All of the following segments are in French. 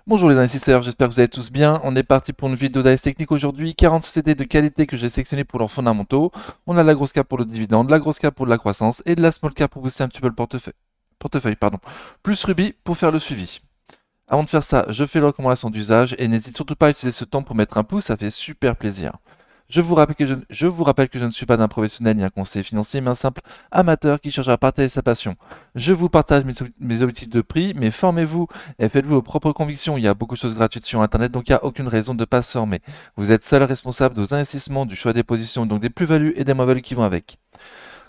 Bonjour les investisseurs, j'espère que vous allez tous bien. On est parti pour une vidéo d'analyse technique aujourd'hui. 40 sociétés de qualité que j'ai sélectionnées pour leurs fondamentaux. On a la grosse cap pour le dividende, la grosse cap pour de la croissance et de la small cap pour booster un petit peu le portefeuille, pardon. Plus Ruby pour faire le suivi. Avant de faire ça, je fais les recommandations d'usage et n'hésite surtout pas à utiliser ce temps pour mettre un pouce, ça fait super plaisir. Je vous rappelle que je ne suis pas un professionnel ni un conseiller financier, mais un simple amateur qui cherche à partager sa passion. Je vous partage mes objectifs de prix, mais formez-vous et faites-vous vos propres convictions. Il y a beaucoup de choses gratuites sur Internet, donc il n'y a aucune raison de ne pas se former. Vous êtes seul responsable de vos investissements, du choix des positions, donc des plus-values et des moins-values qui vont avec.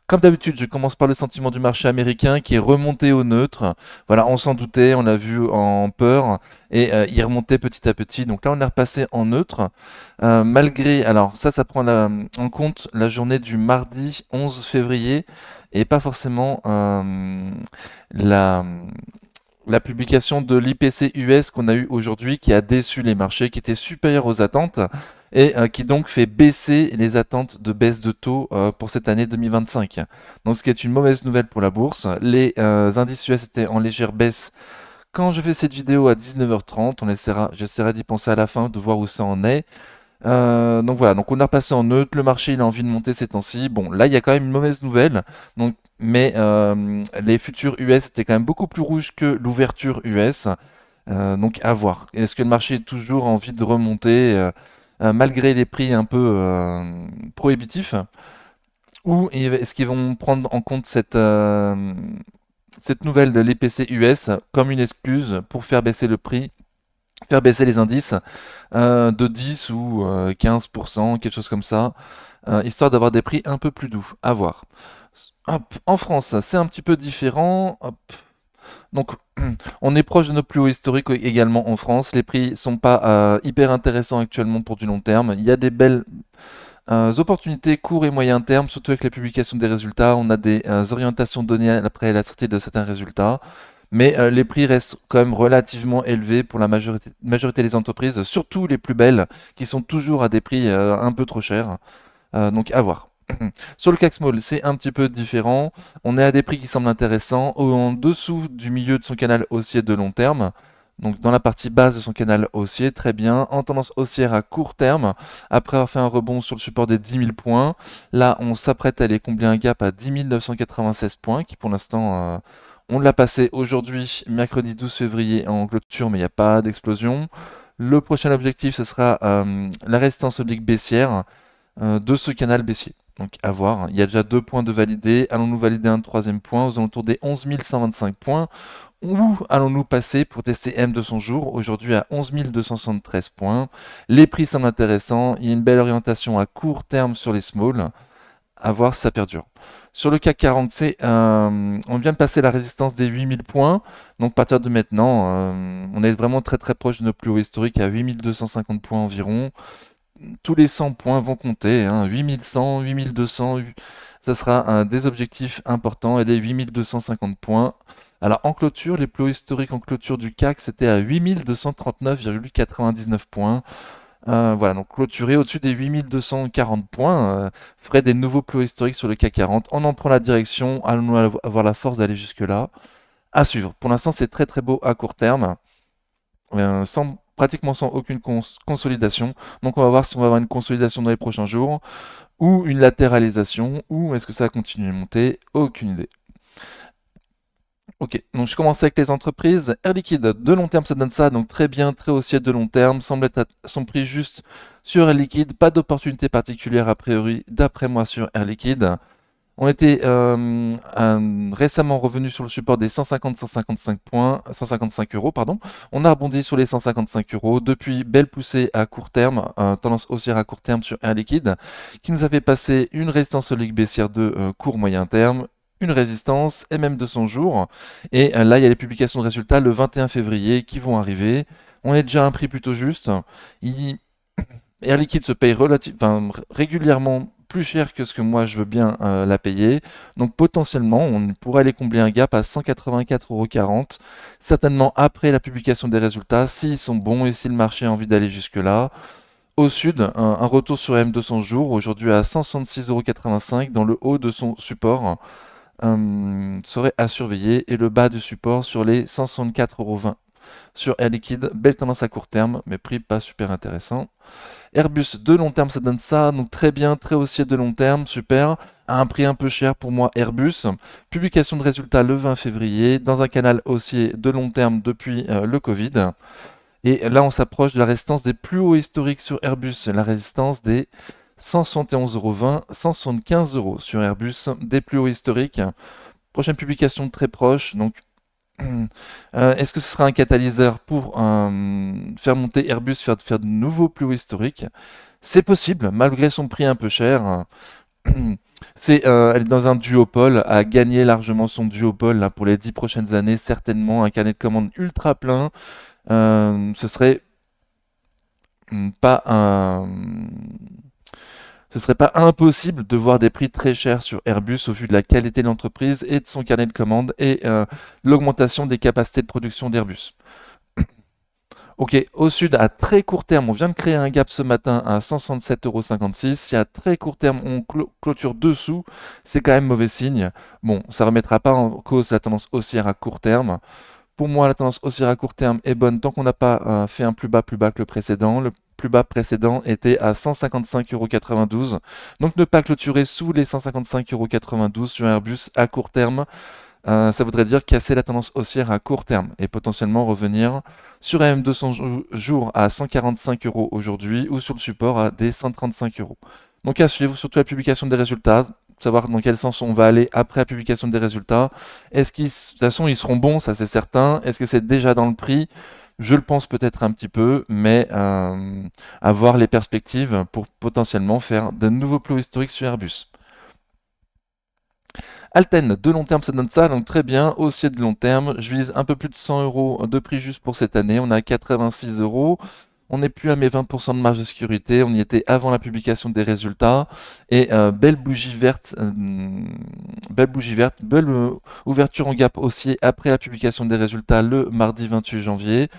Comme d'habitude, je commence par le sentiment du marché américain qui est remonté au neutre. Voilà, on s'en doutait, on l'a vu en peur et il remontait petit à petit. Donc là, on est repassé en neutre. Malgré, alors ça prend en compte la journée du mardi 11 février et pas forcément la, la publication de l'IPC US qu'on a eu aujourd'hui qui a déçu les marchés, qui était supérieur aux attentes et qui donc fait baisser les attentes de baisse de taux pour cette année 2025. Donc ce qui est une mauvaise nouvelle pour la bourse. Les indices US étaient en légère baisse quand je fais cette vidéo à 19h30. J'essaierai d'y penser à la fin, de voir où ça en est. Donc voilà, donc on a repassé en neutre, le marché il a envie de monter ces temps-ci. Bon, là il y a quand même une mauvaise nouvelle, donc, mais les futurs US étaient quand même beaucoup plus rouges que l'ouverture US, donc à voir. Est-ce que le marché a toujours envie de remonter malgré les prix un peu prohibitifs, ou est-ce qu'ils vont prendre en compte cette nouvelle de l'IPC US comme une excuse pour faire baisser les indices de 10 ou 15%, quelque chose comme ça, histoire d'avoir des prix un peu plus doux. À voir. Hop, en France, c'est un petit peu différent. Hop. Donc, on est proche de nos plus hauts historiques également en France. Les prix sont pas hyper intéressants actuellement pour du long terme. Il y a des belles opportunités court et moyen terme, surtout avec la publication des résultats. On a des orientations données après la sortie de certains résultats. Mais les prix restent quand même relativement élevés pour la majorité des entreprises, surtout les plus belles, qui sont toujours à des prix un peu trop chers. Donc à voir. Sur le CAC Small, c'est un petit peu différent. On est à des prix qui semblent intéressants, en dessous du milieu de son canal haussier de long terme. Donc dans la partie basse de son canal haussier, très bien, en tendance haussière à court terme, après avoir fait un rebond sur le support des 10 000 points. Là, on s'apprête à aller combler un gap à 10 996 points, qui pour l'instant, on l'a passé aujourd'hui, mercredi 12 février en clôture, mais il n'y a pas d'explosion. Le prochain objectif, ce sera la résistance oblique baissière de ce canal baissier. Donc à voir, il y a déjà 2 points de validés. Allons-nous valider un troisième point aux alentours des 11 125 points, ou allons-nous passer pour tester M de son jour, aujourd'hui à 11 273 points. Les prix semblent intéressants, il y a une belle orientation à court terme sur les small, à voir si ça perdure. Sur le CAC 40, on vient de passer la résistance des 8000 points, donc à partir de maintenant, on est vraiment très très proche de nos plus hauts historiques à 8250 points environ. Tous les 100 points vont compter, hein, 8100, 8200, ça sera un des objectifs importants, et les 8250 points. Alors en clôture, les plus hauts historiques en clôture du CAC, c'était à 8239,99 points. Voilà, donc clôturer au-dessus des 8240 points ferait des nouveaux plus hauts historiques sur le CAC 40. On en prend la direction, allons-nous avoir la force d'aller jusque-là? À suivre. Pour l'instant, c'est très très beau à court terme, pratiquement sans aucune consolidation. Donc on va voir si on va avoir une consolidation dans les prochains jours, ou une latéralisation, ou est-ce que ça va continuer à monter? Aucune idée. Ok, donc je commence avec les entreprises. Air Liquide, de long terme, ça donne ça, donc très bien, très haussier de long terme, semble être à son prix juste sur Air Liquide, pas d'opportunité particulière a priori, d'après moi, sur Air Liquide. On était récemment revenu sur le support des 150-155 points, 155 euros, pardon. On a rebondi sur les 155 euros. Depuis, belle poussée à court terme, tendance haussière à court terme sur Air Liquide, qui nous a fait passer une résistance solide baissière de court moyen terme, une résistance, et même de son jour. Et là, il y a les publications de résultats le 21 février qui vont arriver. On est déjà à un prix plutôt juste. Il- Air Liquide se paye régulièrement plus cher que ce que moi je veux bien la payer. Donc potentiellement, on pourrait aller combler un gap à 184,40 €, certainement après la publication des résultats, s'ils sont bons et si le marché a envie d'aller jusque-là. Au sud, un retour sur M200 jours, aujourd'hui à 166,85 € dans le haut de son support, serait à surveiller, et le bas du support sur les 164,20 €. Sur Air Liquide, belle tendance à court terme, mais prix pas super intéressant. Airbus de long terme, ça donne ça, donc très bien, très haussier de long terme, super. À un prix un peu cher pour moi, Airbus. Publication de résultats le 20 février, dans un canal haussier de long terme depuis le Covid. Et là, on s'approche de la résistance des plus hauts historiques sur Airbus, la résistance des 171,20 €, 175 € sur Airbus, des plus hauts historiques. Prochaine publication très proche, donc est-ce que ce sera un catalyseur pour faire monter Airbus, faire de nouveaux plus hauts historiques? C'est possible, malgré son prix un peu cher. Elle est dans un duopole, a gagné largement son duopole là, pour les 10 prochaines années, certainement un carnet de commandes ultra plein. Ce serait pas ce serait pas impossible de voir des prix très chers sur Airbus au vu de la qualité de l'entreprise et de son carnet de commandes et l'augmentation des capacités de production d'Airbus. Ok, au sud, à très court terme, on vient de créer un gap ce matin à 167,56 €. Si à très court terme, on clôture dessous, c'est quand même mauvais signe. Bon, ça remettra pas en cause la tendance haussière à court terme. Pour moi, la tendance haussière à court terme est bonne tant qu'on n'a pas fait un plus bas que le précédent. Le plus bas précédent était à 155,92 €. Donc ne pas clôturer sous les 155,92 € sur Airbus à court terme, ça voudrait dire casser la tendance haussière à court terme et potentiellement revenir sur AM200 jours à 145 € aujourd'hui ou sur le support à des 135 €. Donc à suivre, surtout la publication des résultats, savoir dans quel sens on va aller après la publication des résultats. Est-ce qu'ils, de toute façon, ils seront bons, ça c'est certain. Est-ce que c'est déjà dans le prix? Je le pense peut-être un petit peu, mais à voir les perspectives pour potentiellement faire de nouveaux plus historiques sur Airbus. Alten, de long terme, ça donne ça, donc très bien. Haussier de long terme, je vise un peu plus de 100 € de prix juste pour cette année. On est à 86 €. On n'est plus à mes 20% de marge de sécurité. On y était avant la publication des résultats. Et belle ouverture en gap haussier après la publication des résultats le mardi 28 janvier.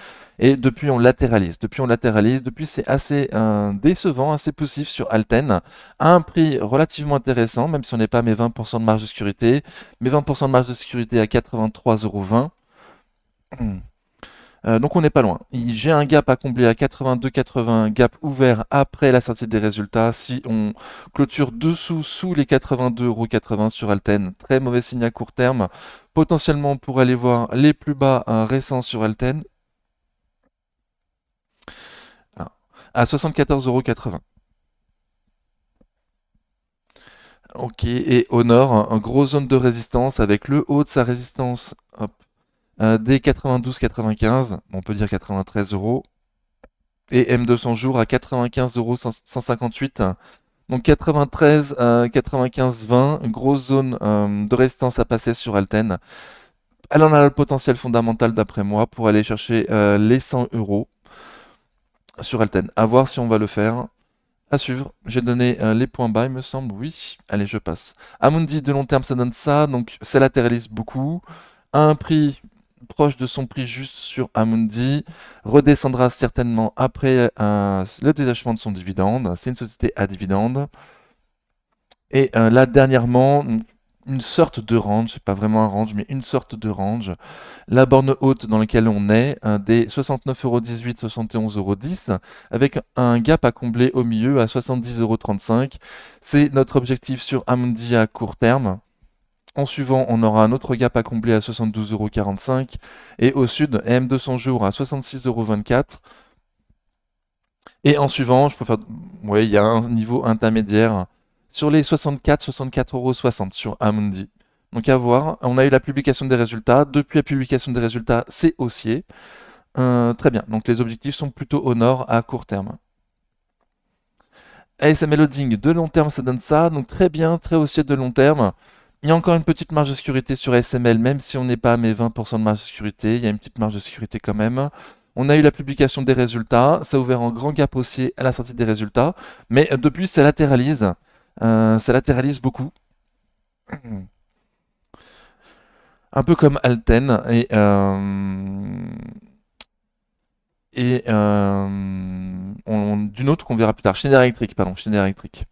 Et depuis, on latéralise. Depuis, c'est assez décevant, assez poussif sur Alten, à un prix relativement intéressant, même si on n'est pas à mes 20% de marge de sécurité. Mes 20% de marge de sécurité à 83,20 €. Donc on n'est pas loin. J'ai un gap à combler à 82,80, gap ouvert après la sortie des résultats. Si on clôture dessous, sous les 82,80 € sur Alten, très mauvais signe à court terme. Potentiellement pour aller voir les plus bas récents sur Alten à 74,80 €. Ok, et au nord, un gros zone de résistance avec le haut de sa résistance, hop, des 92,95, on peut dire 93 €, et M200 jours à 95,158 €. Donc 93, 95, 20, une grosse zone de résistance à passer sur Alten. Elle en a le potentiel fondamental d'après moi pour aller chercher les 100 € sur Alten. À voir si on va le faire. À suivre, j'ai donné les points bas, il me semble, oui. Allez, je passe. Amundi, de long terme, ça donne ça, donc ça latéralise beaucoup. À un prix proche de son prix juste sur Amundi, redescendra certainement après le détachement de son dividende. C'est une société à dividende. Et là, dernièrement, une sorte de range, c'est pas vraiment un range, mais une sorte de range. La borne haute dans laquelle on est, des 69,18 €, 71,10 €, avec un gap à combler au milieu à 70,35 €. C'est notre objectif sur Amundi à court terme. En suivant, on aura un autre gap à combler à 72,45 €. Et au sud, M200 jours à 66,24 €. Et en suivant, je peux faire. Ouais, il y a un niveau intermédiaire sur les 64,60 € sur Amundi. Donc à voir. On a eu la publication des résultats. Depuis la publication des résultats, c'est haussier. Très bien. Donc les objectifs sont plutôt au nord à court terme. ASML Holding, de long terme, ça donne ça. Donc très bien, très haussier de long terme. Il y a encore une petite marge de sécurité sur ASML, même si on n'est pas à mes 20% de marge de sécurité. Il y a une petite marge de sécurité quand même. On a eu la publication des résultats. Ça a ouvert un grand gap haussier à la sortie des résultats. Mais depuis, ça latéralise. Ça latéralise beaucoup. Un peu comme Alten. D'une autre qu'on verra plus tard. Schneider Electric, pardon. Schneider Electric.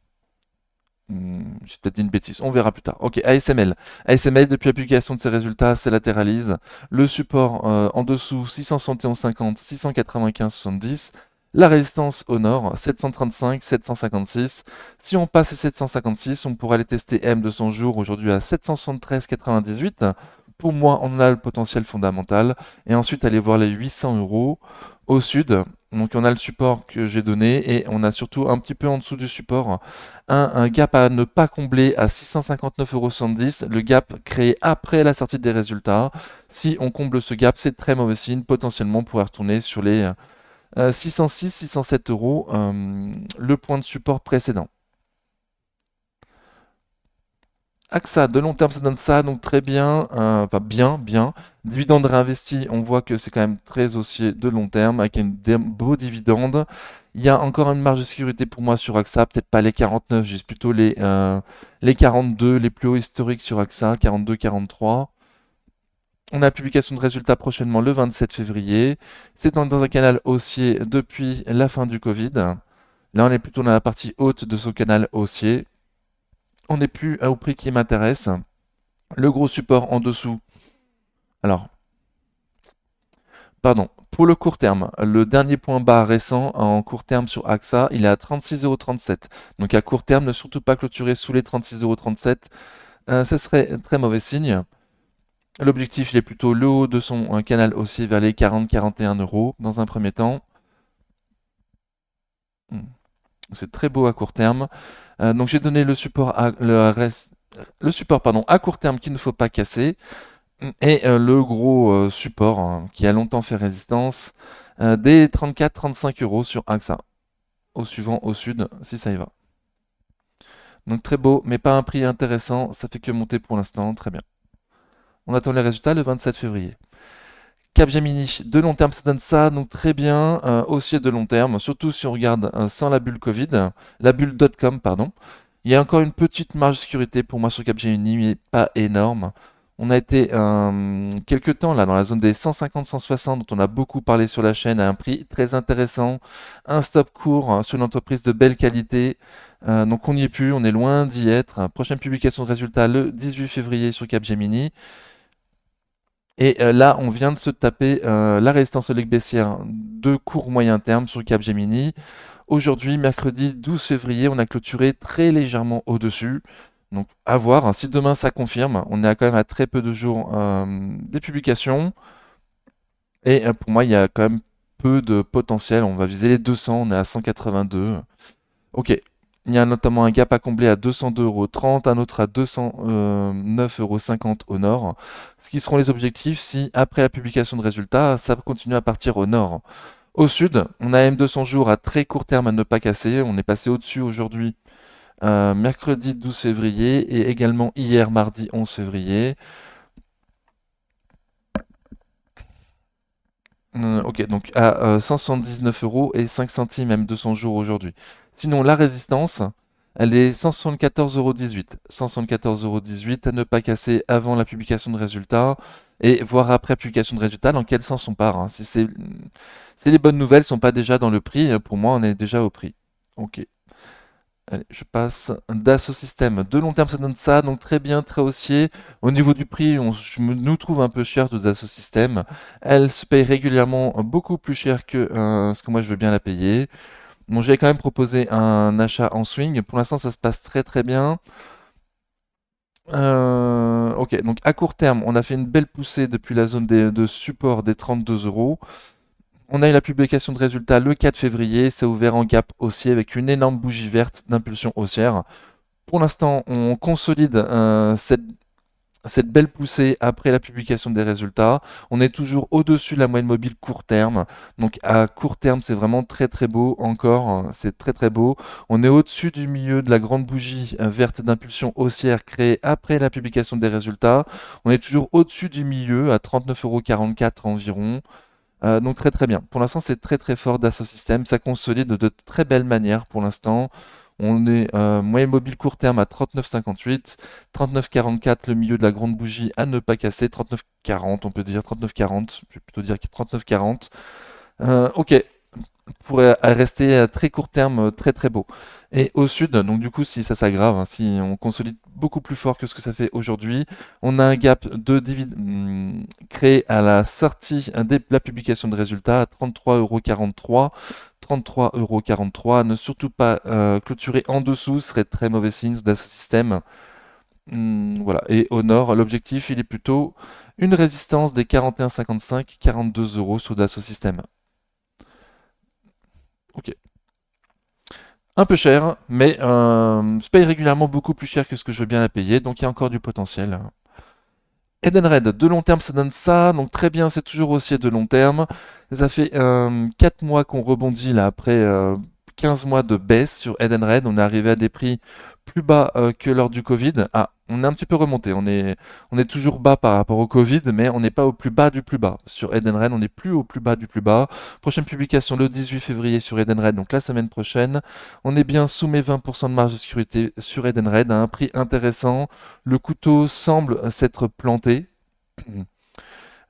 j'ai peut-être dit une bêtise, on verra plus tard. Ok, ASML. ASML, depuis la publication de ses résultats, se latéralise. Le support en dessous, 671,50, 695,70. La résistance au nord, 735, 756. Si on passe à 756, on pourra aller tester M200 jours aujourd'hui à 773,98. Pour moi, on a le potentiel fondamental. Et ensuite, aller voir les 800 euros au sud. Donc, on a le support que j'ai donné et on a surtout un petit peu en dessous du support un gap à ne pas combler à 659,70 €. Le gap créé après la sortie des résultats. Si on comble ce gap, c'est très mauvais signe. Potentiellement, on pourrait retourner sur les 606, 607 euros, le point de support précédent. AXA, de long terme, ça donne ça, donc très bien, enfin bien. Dividende réinvesti, on voit que c'est quand même très haussier de long terme, avec un beau dividende. Il y a encore une marge de sécurité pour moi sur AXA, peut-être pas les 49, juste plutôt les 42, les plus hauts historiques sur AXA, 42, 43. On a la publication de résultats prochainement le 27 février. C'est dans un canal haussier depuis la fin du Covid. Là, on est plutôt dans la partie haute de ce canal haussier. On n'est plus au prix qui m'intéresse. Le gros support en dessous. Alors, pardon. Pour le court terme, le dernier point bas récent en court terme sur AXA, il est à 36,37 €. Donc à court terme, ne surtout pas clôturer sous les 36,37 €. Ce serait un très mauvais signe. L'objectif, il est plutôt le haut de son canal haussier vers les 40-41 € dans un premier temps. Hmm. C'est très beau à court terme. Donc j'ai donné le support le support pardon, à court terme qu'il ne faut pas casser. Et le gros support qui a longtemps fait résistance, des 34-35 € sur AXA. Au suivant, au sud, si ça y va. Donc très beau, mais pas un prix intéressant, ça fait que monter pour l'instant, très bien. On attend les résultats le 27 février. Capgemini, de long terme, ça donne ça, donc très bien, haussier de long terme, surtout si on regarde sans la bulle Covid, la bulle .com, pardon. Il y a encore une petite marge de sécurité pour moi sur Capgemini, mais pas énorme. On a été quelques temps là dans la zone des 150-160 dont on a beaucoup parlé sur la chaîne à un prix très intéressant, un stop court sur une entreprise de belle qualité. Donc on n'y est plus, on est loin d'y être. Prochaine publication de résultats le 18 février sur Capgemini. Et là, on vient de se taper la résistance au baissière de court moyen terme sur Capgemini. Aujourd'hui, mercredi 12 février, on a clôturé très légèrement au-dessus. Donc à voir, hein. Si demain ça confirme, on est quand même à très peu de jours des publications. Et pour moi, il y a quand même peu de potentiel. On va viser les 200, on est à 182. Ok. Il y a notamment un gap à combler à 202,30 €, un autre à 209,50 € au nord. Ce qui seront les objectifs si, après la publication de résultats, ça continue à partir au nord. Au sud, on a M200 jours à très court terme à ne pas casser. On est passé au-dessus aujourd'hui, mercredi 12 février et également hier, mardi 11 février. Ok, donc à 179 € et 5 centimes M200 jours aujourd'hui. Sinon, la résistance, elle est 174,18 €. 174,18 € à ne pas casser avant la publication de résultats et voir après publication de résultats dans quel sens on part, hein. Si les bonnes nouvelles sont pas déjà dans le prix, pour moi, on est déjà au prix. Ok. Allez, je passe. Dassault Systèmes, de long terme, ça donne ça, donc très bien, très haussier. Au niveau du prix, nous trouve un peu cher de Dassault Systèmes. Elle se paye régulièrement beaucoup plus cher que ce que moi je veux bien la payer. Bon, j'ai quand même proposé un achat en swing. Pour l'instant, ça se passe très très bien. Ok, donc à court terme, on a fait une belle poussée depuis la zone de support des 32 €. On a eu la publication de résultats le 4 février, ça a ouvert en gap haussier avec une énorme bougie verte d'impulsion haussière. Pour l'instant, on consolide cette belle poussée après la publication des résultats. On est toujours au-dessus de la moyenne mobile court terme. Donc à court terme, c'est vraiment très très beau encore. C'est très très beau. On est au-dessus du milieu de la grande bougie verte d'impulsion haussière créée après la publication des résultats. On est toujours au-dessus du milieu à 39,44 € environ. Donc très très bien. Pour l'instant, c'est très très fort Dassault Systèmes. Ça consolide de très belle manière pour l'instant. On est moyenne mobile court terme à 39,58, 39,44 le milieu de la grande bougie à ne pas casser, 39,40 on peut dire, 39,40, je vais plutôt dire 39,40. Ok, pourrait rester à très court terme très très beau. Et au sud, donc du coup, si ça s'aggrave, hein, si on consolide beaucoup plus fort que ce que ça fait aujourd'hui, on a un gap de dividende créé à la sortie de la publication de résultats à 33,43 €. 33,43 €, ne surtout pas clôturer en dessous serait très mauvais signe d'un système. Voilà. Et au nord, l'objectif, il est plutôt une résistance des 41,55, 42 € sous Dassault Systèmes. Ok. Un peu cher, mais je paye régulièrement beaucoup plus cher que ce que je veux bien la payer, donc il y a encore du potentiel. Edenred, de long terme, ça donne ça, donc très bien, c'est toujours aussi de long terme. Ça fait 4 mois qu'on rebondit là, après 15 mois de baisse sur Edenred, on est arrivé à des prix plus bas que lors du Covid. Ah, on est un petit peu remonté, on est toujours bas par rapport au Covid, mais on n'est pas au plus bas du plus bas. Sur Edenred, on n'est plus au plus bas du plus bas. Prochaine publication le 18 février sur Edenred, donc la semaine prochaine. On est bien sous mes 20% de marge de sécurité sur Edenred, à un prix intéressant. Le couteau semble s'être planté.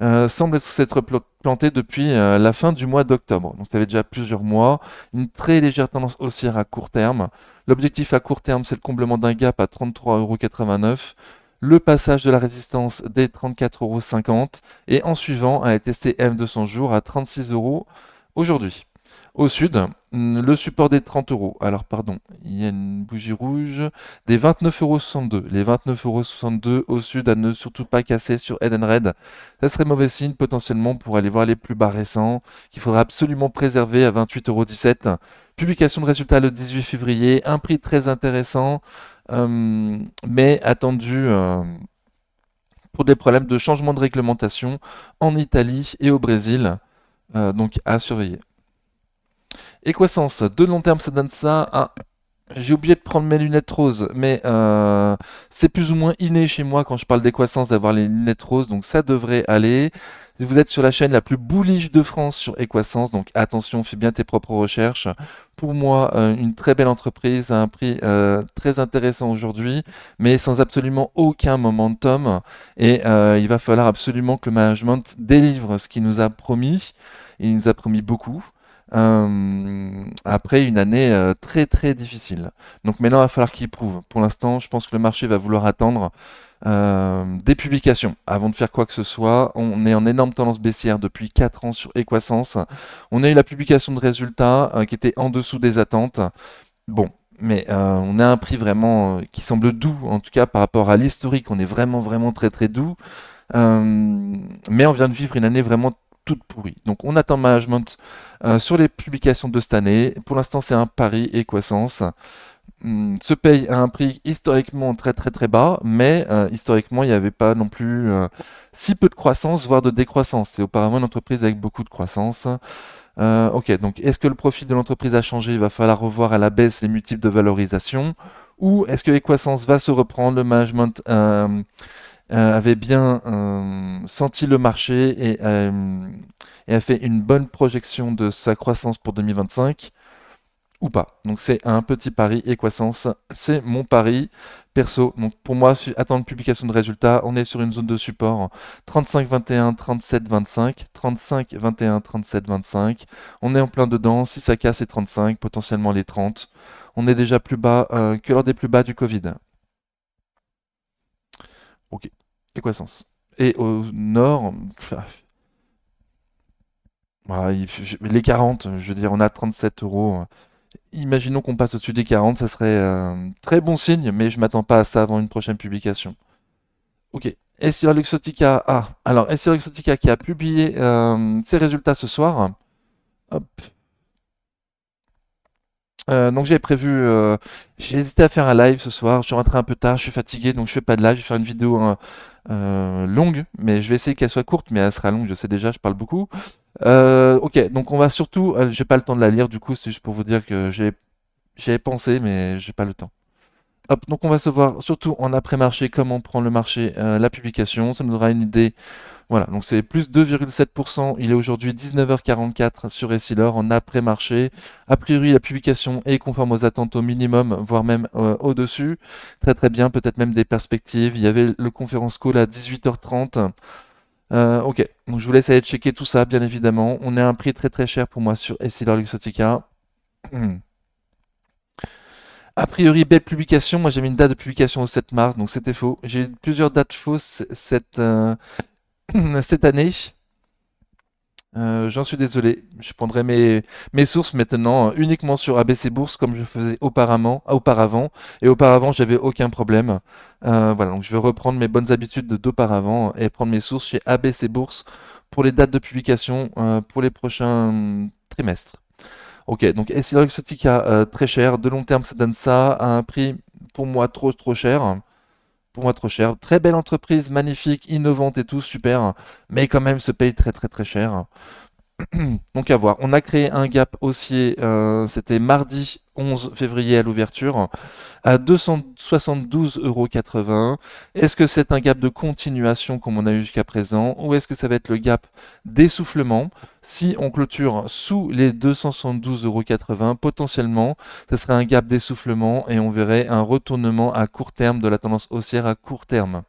Semble s'être planté depuis la fin du mois d'octobre. Donc ça fait déjà plusieurs mois. Une très légère tendance haussière à court terme. L'objectif à court terme, c'est le comblement d'un gap à 33,89 €. Le passage de la résistance des 34,50 € et en suivant un TCM de 100 jours à 36 € aujourd'hui. Au sud, le support des 30 euros. Alors, pardon, il y a une bougie rouge. Des 29,62 €. Les 29,62 € au sud à ne surtout pas casser sur Edenred. Ça serait mauvais signe potentiellement pour aller voir les plus bas récents, qu'il faudra absolument préserver à 28,17 €. Publication de résultats le 18 février. Un prix très intéressant, mais attendu pour des problèmes de changement de réglementation en Italie et au Brésil. Donc à surveiller. Equasens, de long terme, ça donne ça. Ah, j'ai oublié de prendre mes lunettes roses, mais c'est plus ou moins inné chez moi quand je parle d'Equasens d'avoir les lunettes roses, donc ça devrait aller. Vous êtes sur la chaîne la plus bullish de France sur Equasens, donc attention, fais bien tes propres recherches. Pour moi, une très belle entreprise à un prix très intéressant aujourd'hui, mais sans absolument aucun momentum. Et il va falloir absolument que le management délivre ce qu'il nous a promis. Il nous a promis beaucoup. Après une année très très difficile. Donc maintenant, il va falloir qu'il prouve. Pour l'instant, je pense que le marché va vouloir attendre des publications avant de faire quoi que ce soit. On est en énorme tendance baissière depuis 4 ans sur Equasens. On a eu la publication de résultats qui était en dessous des attentes. Bon, mais on a un prix vraiment qui semble doux, en tout cas par rapport à l'historique, on est vraiment vraiment très très doux. Mais on vient de vivre une année vraiment toute pourrie. Donc on attend management sur les publications de cette année. Pour l'instant, c'est un pari Equasens. Se paye à un prix historiquement très très très bas, mais historiquement, il n'y avait pas non plus si peu de croissance, voire de décroissance. C'est auparavant une entreprise avec beaucoup de croissance. Ok, donc est-ce que le profil de l'entreprise a changé? Il va falloir revoir à la baisse les multiples de valorisation. Ou est-ce que Equasens va se reprendre? Le management avait bien senti le marché et a fait une bonne projection de sa croissance pour 2025 ou pas. Donc c'est un petit pari Equasens, c'est mon pari perso. Donc pour moi, attendre publication de résultats, on est sur une zone de support 35-21, 37-25, 35-21, 37-25. On est en plein dedans, si ça casse les 35, potentiellement les 30. On est déjà plus bas que lors des plus bas du Covid. Ok, Equasens. Et au nord, les 40, je veux dire, on a 37 euros. Imaginons qu'on passe au-dessus des 40, ça serait très bon signe, mais je m'attends pas à ça avant une prochaine publication. Ok. Essilor Luxottica. Ah, alors Essilor Luxottica qui a publié ses résultats ce soir. Hop. Donc j'avais prévu, j'ai hésité à faire un live ce soir. Je suis rentré un peu tard, je suis fatigué, donc je fais pas de live. Je vais faire une vidéo longue, mais je vais essayer qu'elle soit courte, mais elle sera longue. Je sais déjà, je parle beaucoup. Ok, donc on va surtout, j'ai pas le temps de la lire, du coup c'est juste pour vous dire que j'avais pensé, mais j'ai pas le temps. Hop, donc on va se voir surtout en après-marché, comment prend le marché, la publication, ça nous donnera une idée. Voilà, donc c'est plus 2,7%, il est aujourd'hui 19h44 sur Essilor en après-marché. A priori, la publication est conforme aux attentes au minimum, voire même au-dessus. Très très bien, peut-être même des perspectives. Il y avait le conférence call à 18h30. Ok, donc je vous laisse aller checker tout ça, bien évidemment. On est à un prix très très cher pour moi sur Essilor-Luxottica. A priori, belle publication. Moi, j'ai mis une date de publication au 7 mars, donc c'était faux. J'ai eu plusieurs dates fausses cette année. J'en suis désolé. Je prendrai mes sources maintenant uniquement sur ABC Bourse comme je faisais auparavant. Et auparavant, j'avais aucun problème. Voilà, donc je vais reprendre mes bonnes habitudes d'auparavant et prendre mes sources chez ABC Bourse pour les dates de publication pour les prochains trimestres. Ok, donc Essilor Exotica, très cher. De long terme, ça donne ça à un prix pour moi trop cher. Pour moi trop cher. Très belle entreprise, magnifique, innovante et tout, super. Mais quand même se paye très cher. Donc à voir. On a créé un gap haussier, c'était mardi 11 février à l'ouverture, à 272,80 €. Est-ce que c'est un gap de continuation comme on a eu jusqu'à présent, ou est-ce que ça va être le gap d'essoufflement? Si on clôture sous les 272,80 €, potentiellement, ce serait un gap d'essoufflement et on verrait un retournement à court terme de la tendance haussière à court terme.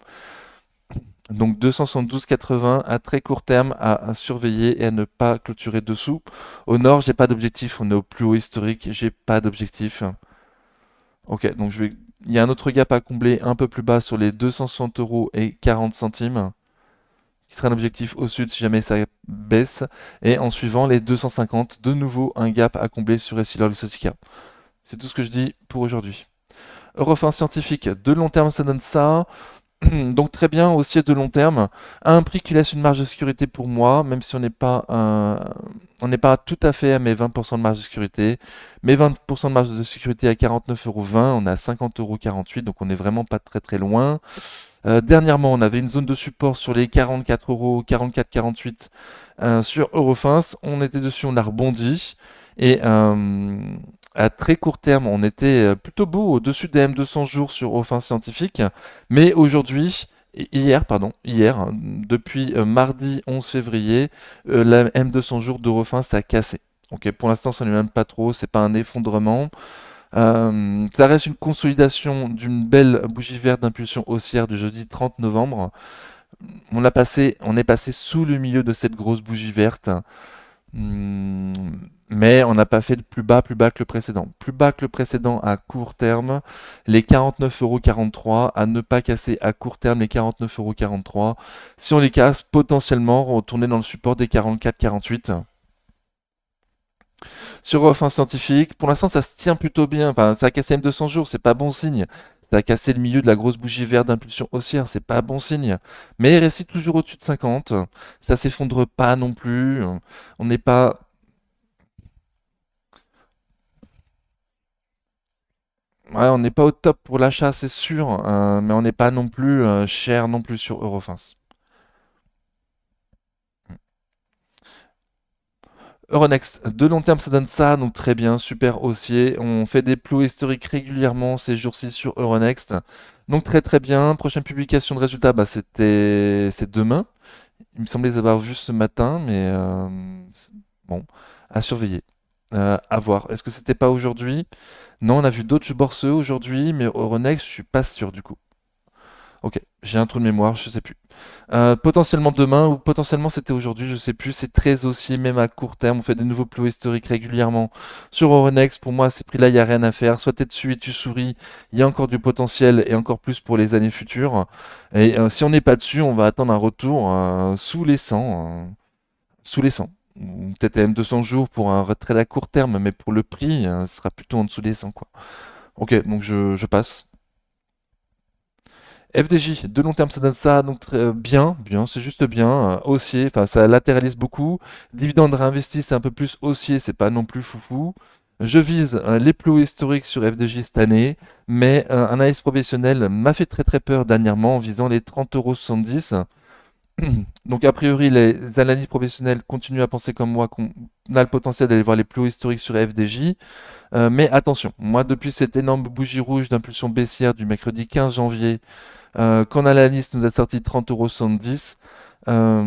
Donc 272,80 à très court terme à surveiller et à ne pas clôturer dessous. Au nord, j'ai pas d'objectif. On est au plus haut historique. J'ai pas d'objectif. Ok, donc il y a un autre gap à combler un peu plus bas sur les 260 € et 40 centimes, qui sera un objectif au sud si jamais ça baisse. Et en suivant les 250, de nouveau un gap à combler sur Essilor-Luxottica. C'est tout ce que je dis pour aujourd'hui. Eurofin scientifique, de long terme, ça donne ça. Donc très bien aussi de long terme, à un prix qui laisse une marge de sécurité pour moi, même si on n'est pas tout à fait à mes 20% de marge de sécurité. Mes 20% de marge de sécurité à 49,20 €, on est à 50,48 €, donc on n'est vraiment pas très loin. Dernièrement, on avait une zone de support sur les 44 €, 44,48 sur Eurofins. On était dessus, on a rebondi. Et à très court terme, on était plutôt beau au-dessus des M200 jours sur Eurofins scientifique. Mais aujourd'hui, hier, hein, depuis mardi 11 février, la M200 jours d'Eurofins a cassé. Ok, pour l'instant, ça n'est même pas trop, c'est pas un effondrement. Ça reste une consolidation d'une belle bougie verte d'impulsion haussière du jeudi 30 novembre. On est passé sous le milieu de cette grosse bougie verte. Mais on n'a pas fait de plus bas que le précédent. Plus bas que le précédent à court terme, les 49,43 €, à ne pas casser à court terme les 49,43 €. Si on les casse, potentiellement retourner dans le support des 44,48. Sur Fin Scientifique, pour l'instant ça se tient plutôt bien. Enfin, ça a cassé M200 jours, c'est pas bon signe. Ça a cassé le milieu de la grosse bougie verte d'impulsion haussière, c'est pas bon signe. Mais il reste toujours au-dessus de 50. Ça s'effondre pas non plus. On n'est pas. Ouais, on n'est pas au top pour l'achat, c'est sûr, mais on n'est pas non plus cher non plus sur Eurofins. Euronext, de long terme, ça donne ça, donc très bien, super haussier. On fait des plots historiques régulièrement ces jours-ci sur Euronext. Donc très bien. Prochaine publication de résultats, bah, c'est demain. Il me semblait les avoir vus ce matin, mais bon, à surveiller. À voir. Est-ce que c'était pas aujourd'hui? Non, on a vu d'autres borseux aujourd'hui, mais Euronext, je suis pas sûr du coup. Ok, j'ai un trou de mémoire, je sais plus. Potentiellement demain ou potentiellement c'était aujourd'hui, je sais plus. C'est très haussier, même à court terme. On fait des nouveaux plots historiques régulièrement sur Euronext. Pour moi, à ces prix-là, il n'y a rien à faire. Soit tu es dessus et tu souris, il y a encore du potentiel et encore plus pour les années futures. Et si on n'est pas dessus, on va attendre un retour sous les 100. Sous les 100. Ou peut-être même 200 jours pour un retrait à court terme, mais pour le prix, ce sera plutôt en dessous des 100, quoi. Ok, donc je passe. FDJ, de long terme, ça donne ça, donc bien, c'est juste bien, haussier, enfin ça latéralise beaucoup. Dividende réinvesti, c'est un peu plus haussier, c'est pas non plus foufou. Je vise les plus hauts historiques sur FDJ cette année, mais un analyse professionnel m'a fait très peur dernièrement en visant les 30,70 €. Donc a priori, les analystes professionnels continuent à penser comme moi qu'on a le potentiel d'aller voir les plus hauts historiques sur FDJ. Mais attention, moi depuis cette énorme bougie rouge d'impulsion baissière du mercredi 15 janvier, quand l'analyste nous a sorti 30,70 €,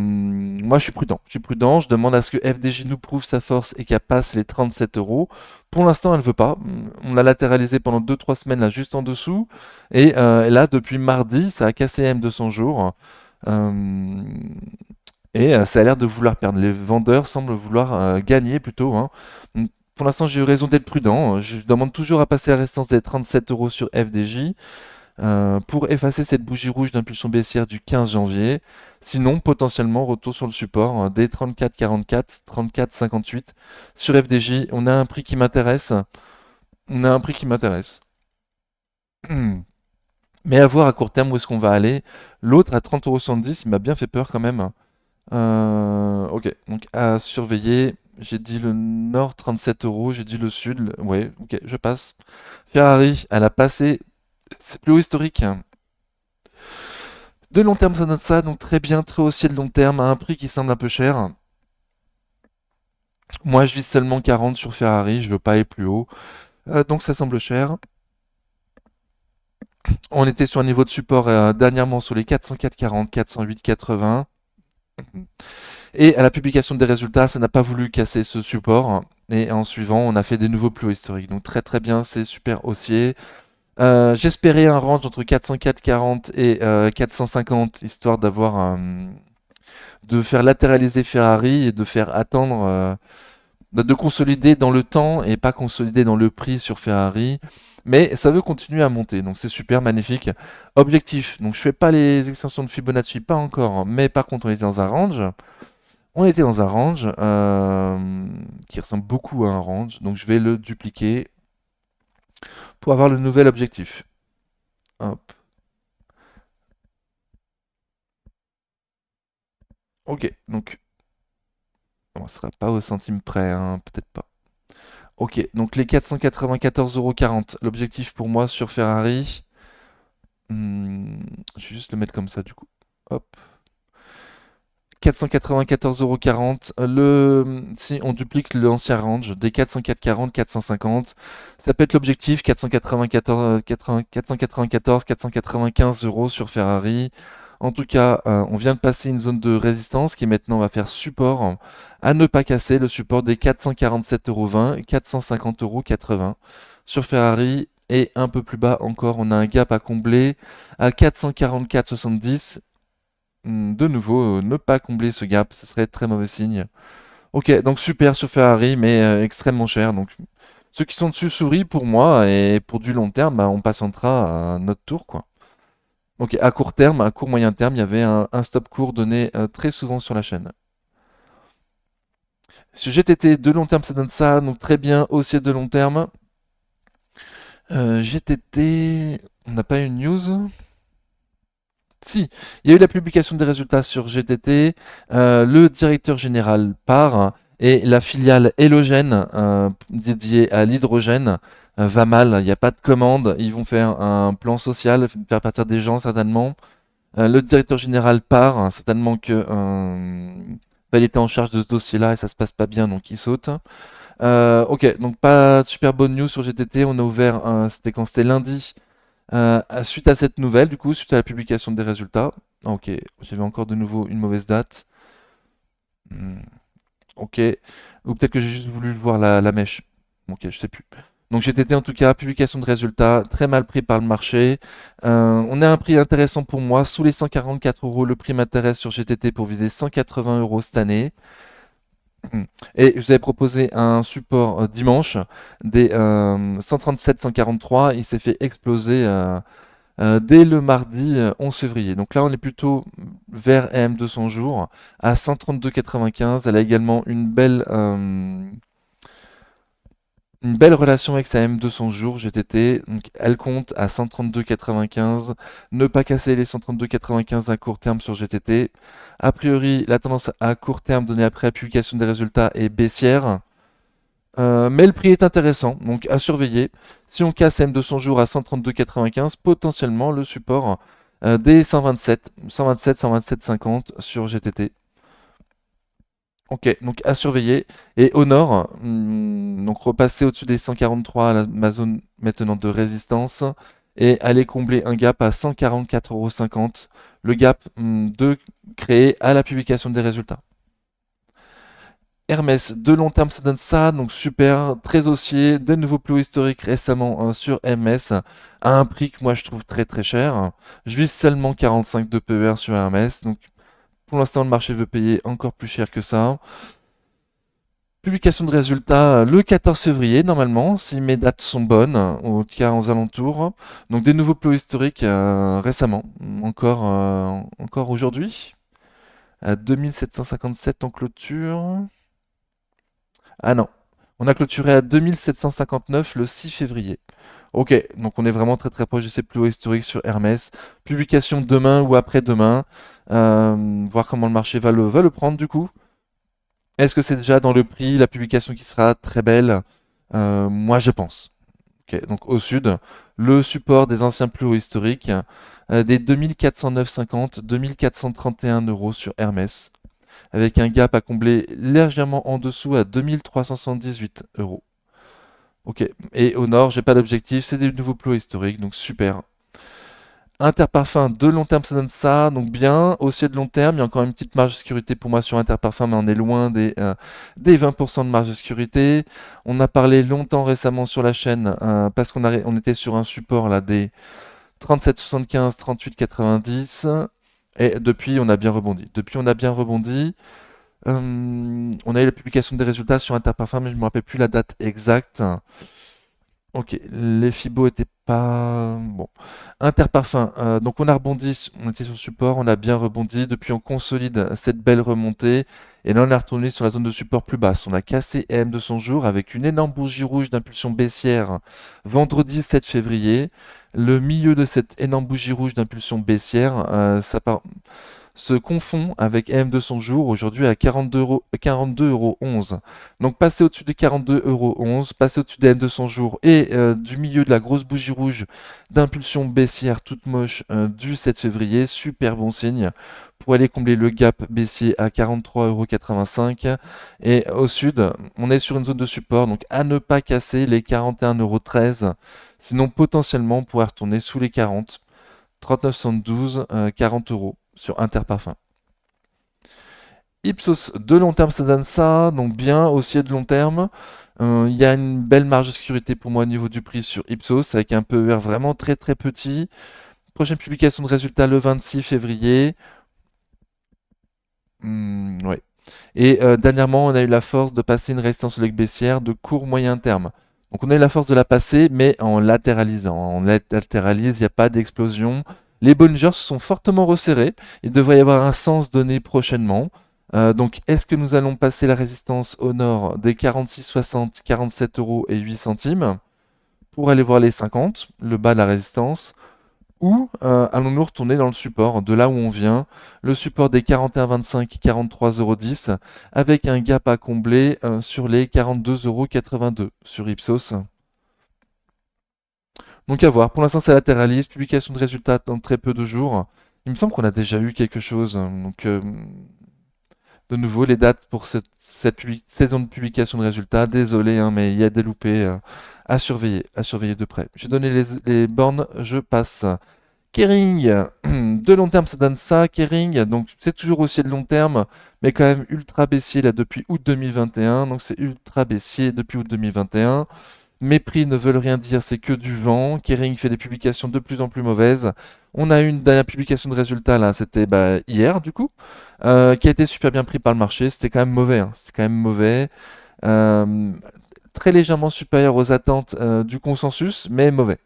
moi je suis prudent. Je suis prudent, je demande à ce que FDJ nous prouve sa force et qu'elle passe les 37 €. Pour l'instant, elle ne veut pas. On l'a latéralisé pendant 2-3 semaines là, juste en dessous. Et là, depuis mardi, ça a cassé M200 jours. Euh, Et ça a l'air de vouloir perdre. Les vendeurs semblent vouloir gagner plutôt, hein. Donc, pour l'instant, j'ai eu raison d'être prudent. Je demande toujours à passer la résistance des 37 euros sur FDJ pour effacer cette bougie rouge d'impulsion baissière du 15 janvier. Sinon, potentiellement, retour sur le support des 34,44, 34,58 sur FDJ. On a un prix qui m'intéresse. On a un prix qui m'intéresse. Mais à voir à court terme où est-ce qu'on va aller. L'autre à 30,70 €, il m'a bien fait peur quand même. Ok, donc à surveiller. J'ai dit le nord 37 euros, j'ai dit le sud. Ouais, ok, je passe. Ferrari, elle a passé ses plus hauts historiques. De long terme, ça donne ça, donc très bien, très haussier de long terme, à un prix qui semble un peu cher. Moi, je vise seulement 40 sur Ferrari, je veux pas aller plus haut. Donc ça semble cher. On était sur un niveau de support dernièrement sur les 404,40, 408,80. Et à la publication des résultats, ça n'a pas voulu casser ce support. Et en suivant, on a fait des nouveaux plus hauts historiques. Donc très très bien, c'est super haussier. J'espérais un range entre 404,40 et 450, histoire de faire latéraliser Ferrari et de faire attendre, de consolider dans le temps et pas consolider dans le prix sur Ferrari. Mais ça veut continuer à monter, donc c'est super magnifique. Objectif, donc je fais pas les extensions de Fibonacci, pas encore, hein, mais par contre on était dans un range. On était dans un range qui ressemble beaucoup à un range, donc je vais le dupliquer pour avoir le nouvel objectif. Hop. Ok, donc on ne sera pas au centime près, hein, peut-être pas. Ok, donc les 494,40 €, l'objectif pour moi sur Ferrari. Je vais juste le mettre comme ça du coup. Hop. 494,40 €. Si on duplique l'ancien range des 404,40, 450, ça peut être l'objectif 494, 494, 495 € sur Ferrari. En tout cas, on vient de passer une zone de résistance qui maintenant va faire support à ne pas casser le support des 447,20 €, 450,80 € sur Ferrari. Et un peu plus bas encore, on a un gap à combler à 444,70. De nouveau, ne pas combler ce gap, ce serait très mauvais signe. Ok, donc super sur Ferrari, mais extrêmement cher. Donc ceux qui sont dessus sourient pour moi, et pour du long terme, bah, on passera à notre tour, quoi. Ok, à court terme, à court moyen terme, il y avait un stop court donné très souvent sur la chaîne. Sur GTT, de long terme, ça donne ça, donc très bien, haussier de long terme. GTT, on n'a pas une news? Si, il y a eu la publication des résultats sur GTT, le directeur général part et la filiale Helogène, dédiée à l'hydrogène, va mal, il n'y a pas de commande, ils vont faire un plan social, faire partir des gens certainement. Le directeur général part, hein, certainement que il était en charge de ce dossier-là et ça se passe pas bien, donc il saute. Ok, donc pas de super bonne news sur GTT, on a ouvert, c'était quand c'était lundi, suite à cette nouvelle, du coup, suite à la publication des résultats. Ah, ok, j'avais encore de nouveau une mauvaise date. Hmm, ok, ou peut-être que j'ai juste voulu voir la mèche. Ok, je sais plus. Donc GTT en tout cas, publication de résultats, très mal pris par le marché. On a un prix intéressant pour moi, sous les 144 €, le prix m'intéresse sur GTT pour viser 180 € cette année. Et je vous avais proposé un support dimanche des 137-143, il s'est fait exploser dès le mardi 11 février. Donc là, on est plutôt vers AM 200 jours à 132,95. Elle a également une belle relation avec sa M 200 jours GTT. Donc elle compte à 132,95. Ne pas casser les 132,95 à court terme sur GTT. A priori, la tendance à court terme donnée après la publication des résultats est baissière. Mais le prix est intéressant, donc à surveiller. Si on casse M200 jours à 132,95, potentiellement le support des 127, 127, 127,50 sur GTT. Ok, donc à surveiller. Et au nord, donc repasser au-dessus des 143 à ma zone maintenant de résistance et aller combler un gap à 144,50 €. Le gap de créer à la publication des résultats. Hermès, de long terme, ça donne ça, donc super, très haussier, des nouveaux plus hauts historiques récemment sur Hermès, à un prix que moi je trouve très très cher. Je vise seulement 45 de PER sur Hermès, donc Pour l'instant, le marché veut payer encore plus cher que ça. Publication de résultats le 14 février, normalement, si mes dates sont bonnes, au cas aux alentours. Donc des nouveaux plots historiques récemment, encore aujourd'hui, à 2757 en clôture. Ah non, on a clôturé à 2759 le 6 février. Ok, donc on est vraiment très très proche de ces plus hauts historiques sur Hermès. Publication demain ou après-demain. Voir comment le marché va le prendre du coup. Est-ce que c'est déjà dans le prix, la publication qui sera très belle? Moi je pense. Ok, donc au sud, le support des anciens plus hauts historiques, des 2409,50, 2431 euros sur Hermès, avec un gap à combler légèrement en dessous à 2378 euros. Ok, et au nord, j'ai pas d'objectif, c'est des nouveaux plots historiques, donc super. Interparfum de long terme, ça donne ça, donc bien. Aussi de long terme, il y a encore une petite marge de sécurité pour moi sur Interparfum, mais on est loin des 20% de marge de sécurité. On a parlé longtemps récemment sur la chaîne, parce on était sur un support là des 37,75, 38,90. Et depuis, on a bien rebondi. On a eu la publication des résultats sur Interparfum, mais je ne me rappelle plus la date exacte. Ok, les Fibo étaient pas... Bon. Interparfum, donc on a rebondi, on était sur le support, on a bien rebondi, depuis on consolide cette belle remontée, et là on est retourné sur la zone de support plus basse. On a cassé EM de son jour avec une énorme bougie rouge d'impulsion baissière vendredi 7 février. Le milieu de cette énorme bougie rouge d'impulsion baissière, se confond avec M200 jours aujourd'hui à 42,11 €. Donc passer au-dessus des 42,11 €, passer au-dessus des M200 jours et du milieu de la grosse bougie rouge d'impulsion baissière toute moche du 7 février, super bon signe pour aller combler le gap baissier à 43,85 €. Et au sud, on est sur une zone de support, donc à ne pas casser les 41,13 €. Sinon potentiellement on pourrait retourner sous les 40. 39,72, 40 euros sur Interparfum. Ipsos de long terme, ça donne ça, donc bien aussi de long terme. Il y a une belle marge de sécurité pour moi au niveau du prix sur Ipsos, avec un PER vraiment très très petit. Prochaine publication de résultats le 26 février. Ouais. Et dernièrement, on a eu la force de passer une résistance au leg baissière de court moyen terme. Donc on a eu la force de la passer, mais en latéralisant. On latéralise, il n'y a pas d'explosion. Les Bollinger se sont fortement resserrés. Il devrait y avoir un sens donné prochainement. Donc est-ce que nous allons passer la résistance au nord des 46,60, 47 euros et 8 centimes pour aller voir les 50, le bas de la résistance? Ou allons-nous retourner dans le support, de là où on vient, le support des 41,25, 43,10 €, avec un gap à combler sur les 42,82 € sur Ipsos. Donc à voir, pour l'instant c'est latéraliste, publication de résultats dans très peu de jours. Il me semble qu'on a déjà eu quelque chose, donc de nouveau les dates pour cette saison de publication de résultats, désolé, hein, mais il y a des loupés à surveiller de près. J'ai donné les bornes, je passe. Kering, de long terme, ça donne ça. Kering, donc c'est toujours aussi de long terme, mais quand même ultra baissier là depuis août 2021. Donc c'est ultra baissier depuis août 2021. Mes prix ne veulent rien dire, c'est que du vent. Kering fait des publications de plus en plus mauvaises. On a eu une dernière publication de résultats là, c'était hier du coup, qui a été super bien pris par le marché. C'était quand même mauvais, hein. C'était quand même mauvais. Euh, Très légèrement supérieur aux attentes du consensus, mais mauvais.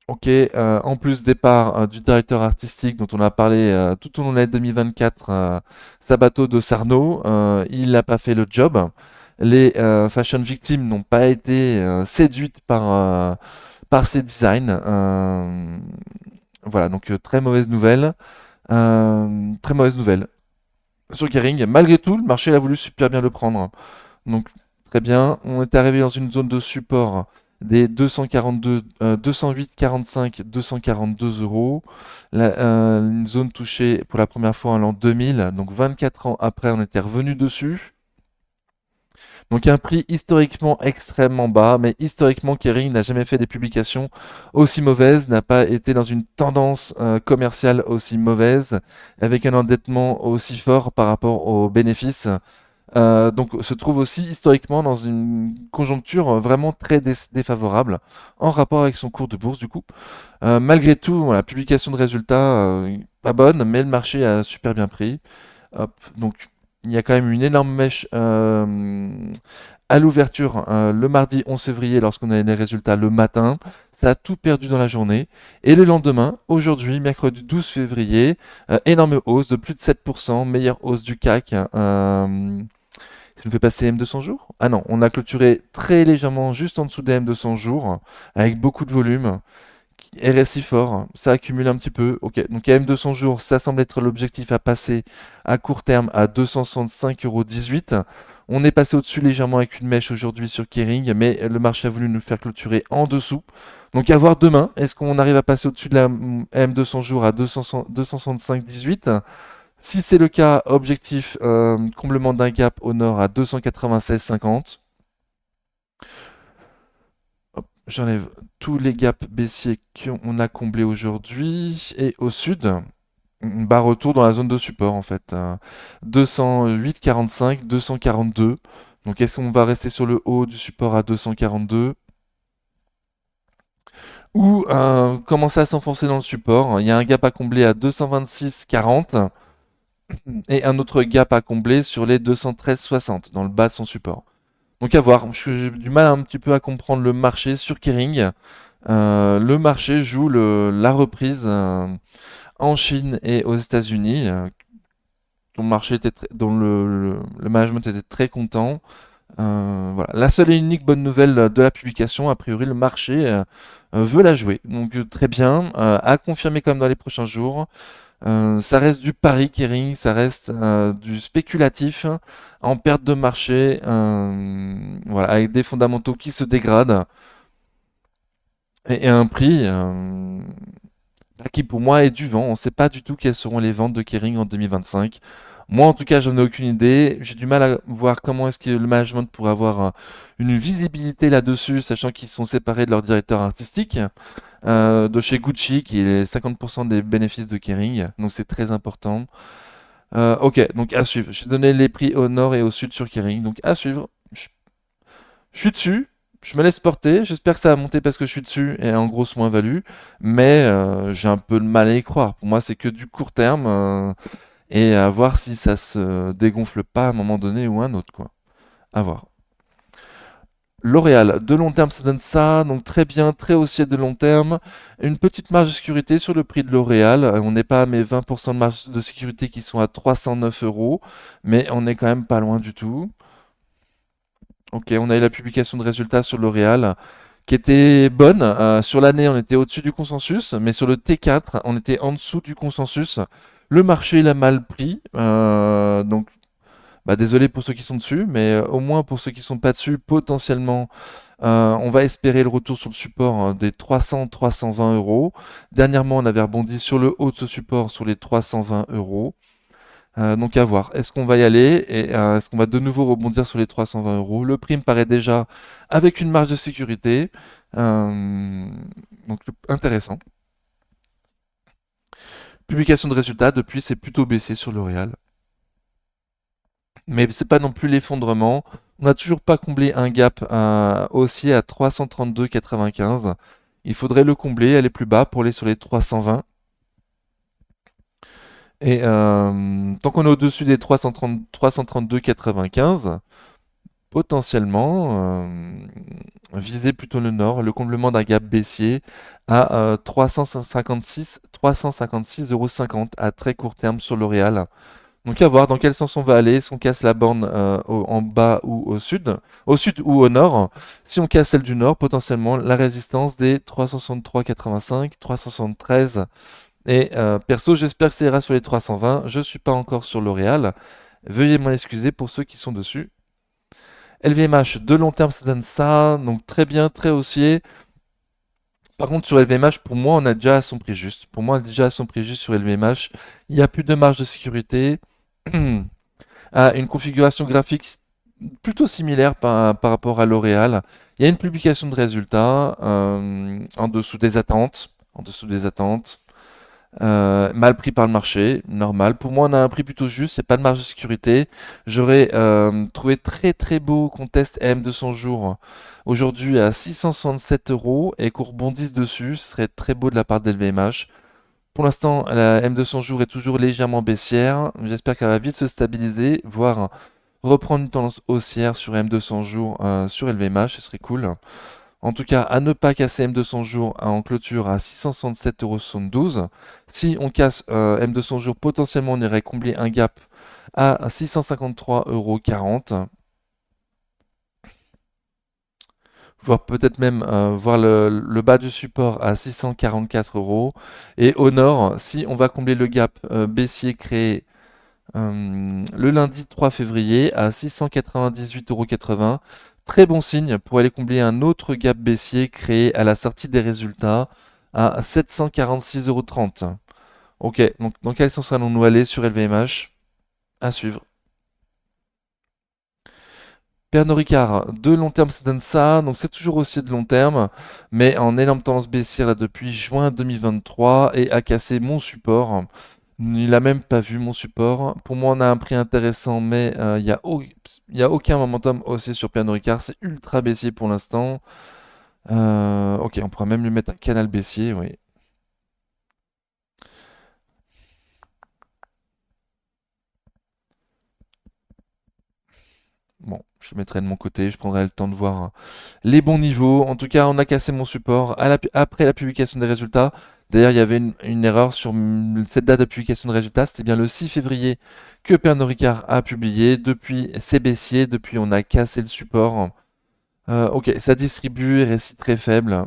Ok, en plus départ du directeur artistique dont on a parlé tout au long de l'année 2024, Sabato de Sarno, il n'a pas fait le job. Les fashion victimes n'ont pas été séduites par ses designs. Voilà, donc très mauvaise nouvelle. Très mauvaise nouvelle. Sur Kering, malgré tout, le marché a voulu super bien le prendre. Donc très bien, on est arrivé dans une zone de support des 242, 208,45, 242 euros. Une zone touchée pour la première fois en l'an 2000, donc 24 ans après, on était revenu dessus. Donc un prix historiquement extrêmement bas, mais historiquement Kering n'a jamais fait des publications aussi mauvaises, n'a pas été dans une tendance commerciale aussi mauvaise, avec un endettement aussi fort par rapport aux bénéfices. Donc se trouve aussi historiquement dans une conjoncture vraiment très défavorable en rapport avec son cours de bourse du coup. Malgré tout, la publication de résultats pas bonne, mais le marché a super bien pris. Hop, donc il y a quand même une énorme mèche à l'ouverture le mardi 11 février lorsqu'on a les résultats le matin. Ça a tout perdu dans la journée. Et le lendemain, aujourd'hui, mercredi 12 février, énorme hausse de plus de 7%, meilleure hausse du CAC. Ça nous fait passer M200 jours? Ah non, on a clôturé très légèrement juste en dessous des M200 jours, avec beaucoup de volume. RSI fort, ça accumule un petit peu. Ok, donc AM200 jours, ça semble être l'objectif à passer à court terme à 265,18 €. On est passé au-dessus légèrement avec une mèche aujourd'hui sur Kering, mais le marché a voulu nous faire clôturer en dessous. Donc à voir demain, est-ce qu'on arrive à passer au-dessus de la AM200 jours à 265,18? Si c'est le cas, objectif comblement d'un gap au nord à 296,50. J'enlève tous les gaps baissiers qu'on a comblés aujourd'hui. Et au sud, bah retour dans la zone de support en fait. 208,45, 242. Donc est-ce qu'on va rester sur le haut du support à 242 ou commencer à s'enfoncer dans le support? Il y a un gap à combler à 226,40 et un autre gap à combler sur les 213,60 dans le bas de son support. Donc à voir, j'ai du mal un petit peu à comprendre le marché sur Kering. Le marché joue la reprise en Chine et aux États-Unis, dont le marché était dont le management était très content. Voilà. La seule et unique bonne nouvelle de la publication, a priori, le marché veut la jouer. Donc très bien, à confirmer quand même dans les prochains jours. Ça reste du pari Kering, ça reste du spéculatif en perte de marché, voilà, avec des fondamentaux qui se dégradent et un prix qui pour moi est du vent. On ne sait pas du tout quelles seront les ventes de Kering en 2025. Moi, en tout cas, j'en ai aucune idée. J'ai du mal à voir comment est-ce que le management pourrait avoir une visibilité là-dessus, sachant qu'ils sont séparés de leur directeur artistique, de chez Gucci, qui est 50% des bénéfices de Kering. Donc c'est très important. Ok, donc à suivre. J'ai donné les prix au nord et au sud sur Kering. Donc à suivre. Je suis dessus. Je me laisse porter. J'espère que ça va monter parce que je suis dessus et en grosse moins-value. Mais j'ai un peu de mal à y croire. Pour moi, c'est que du court terme. Et à voir si ça se dégonfle pas à un moment donné ou un autre, quoi. À voir. L'Oréal, de long terme, ça donne ça, donc très bien, très haussier de long terme. Une petite marge de sécurité sur le prix de L'Oréal. On n'est pas à mes 20% de marge de sécurité qui sont à 309 euros, mais on est quand même pas loin du tout. Ok, on a eu la publication de résultats sur L'Oréal qui était bonne. Sur l'année, on était au-dessus du consensus, mais sur le T4, on était en dessous du consensus. Le marché l'a mal pris, donc bah, désolé pour ceux qui sont dessus, mais au moins pour ceux qui sont pas dessus, potentiellement, on va espérer le retour sur le support des 300-320 euros. Dernièrement, on avait rebondi sur le haut de ce support sur les 320 euros. Donc à voir, est-ce qu'on va y aller et est-ce qu'on va de nouveau rebondir sur les 320 euros? Le prix me paraît déjà avec une marge de sécurité. Euh, donc intéressant. Publication de résultats, depuis c'est plutôt baissé sur L'Oréal. Mais c'est pas non plus l'effondrement. On n'a toujours pas comblé un gap haussier à 332,95. Il faudrait le combler, aller plus bas pour aller sur les 320. Et tant qu'on est au-dessus des 330, 332,95, potentiellement viser plutôt le nord, le comblement d'un gap baissier à 356,50 € à très court terme sur L'Oréal. Donc à voir dans quel sens on va aller, si on casse la borne en bas ou au sud ou au nord. Si on casse celle du nord, potentiellement la résistance des 363,85, 373. Et perso, j'espère que ça ira sur les 320. Je suis pas encore sur L'Oréal. Veuillez m'en excuser pour ceux qui sont dessus. LVMH, de long terme, ça donne ça. Donc très bien, très haussier. Par contre, sur LVMH, pour moi, on a déjà à son prix juste. Pour moi, on est déjà à son prix juste sur LVMH. Il n'y a plus de marge de sécurité. À une configuration graphique plutôt similaire par rapport à L'Oréal. Il y a une publication de résultats en dessous des attentes. En dessous des attentes. Mal pris par le marché, normal. Pour moi, on a un prix plutôt juste, il n'y a pas de marge de sécurité. J'aurais trouvé très très beau qu'on teste M de 100 jours aujourd'hui à 667 € et qu'on rebondisse dessus. Ce serait très beau de la part d'LVMH. Pour l'instant, la M200 jours est toujours légèrement baissière. J'espère qu'elle va vite se stabiliser, voire reprendre une tendance haussière sur M200 jours sur LVMH, ce serait cool. En tout cas, à ne pas casser M200 jours en clôture à 667,72 €. Si on casse M200 jours, potentiellement on irait combler un gap à 653,40 €, voire peut-être même voir le bas du support à 644 €. Et au nord, si on va combler le gap baissier créé le lundi 3 février à 698,80 €. Très bon signe pour aller combler un autre gap baissier créé à la sortie des résultats à 746,30 €. Ok, donc dans quel sens allons-nous aller sur LVMH? À suivre. Pernod Ricard, de long terme, ça donne ça, donc c'est toujours aussi de long terme, mais en énorme tendance baissière là depuis juin 2023 et a cassé mon support. Il a même pas vu mon support. Pour moi, on a un prix intéressant, mais il y a aucun momentum haussier sur Pernod Ricard. C'est ultra baissier pour l'instant. Ok, on pourrait même lui mettre un canal baissier, oui. Bon, je le mettrai de mon côté, je prendrai le temps de voir les bons niveaux. En tout cas, on a cassé mon support après la publication des résultats. D'ailleurs, il y avait une erreur sur cette date de publication de résultats. C'était bien le 6 février que Pernod Ricard a publié. Depuis, c'est baissier. Depuis, on a cassé le support. Ok, ça distribue, récit très faible.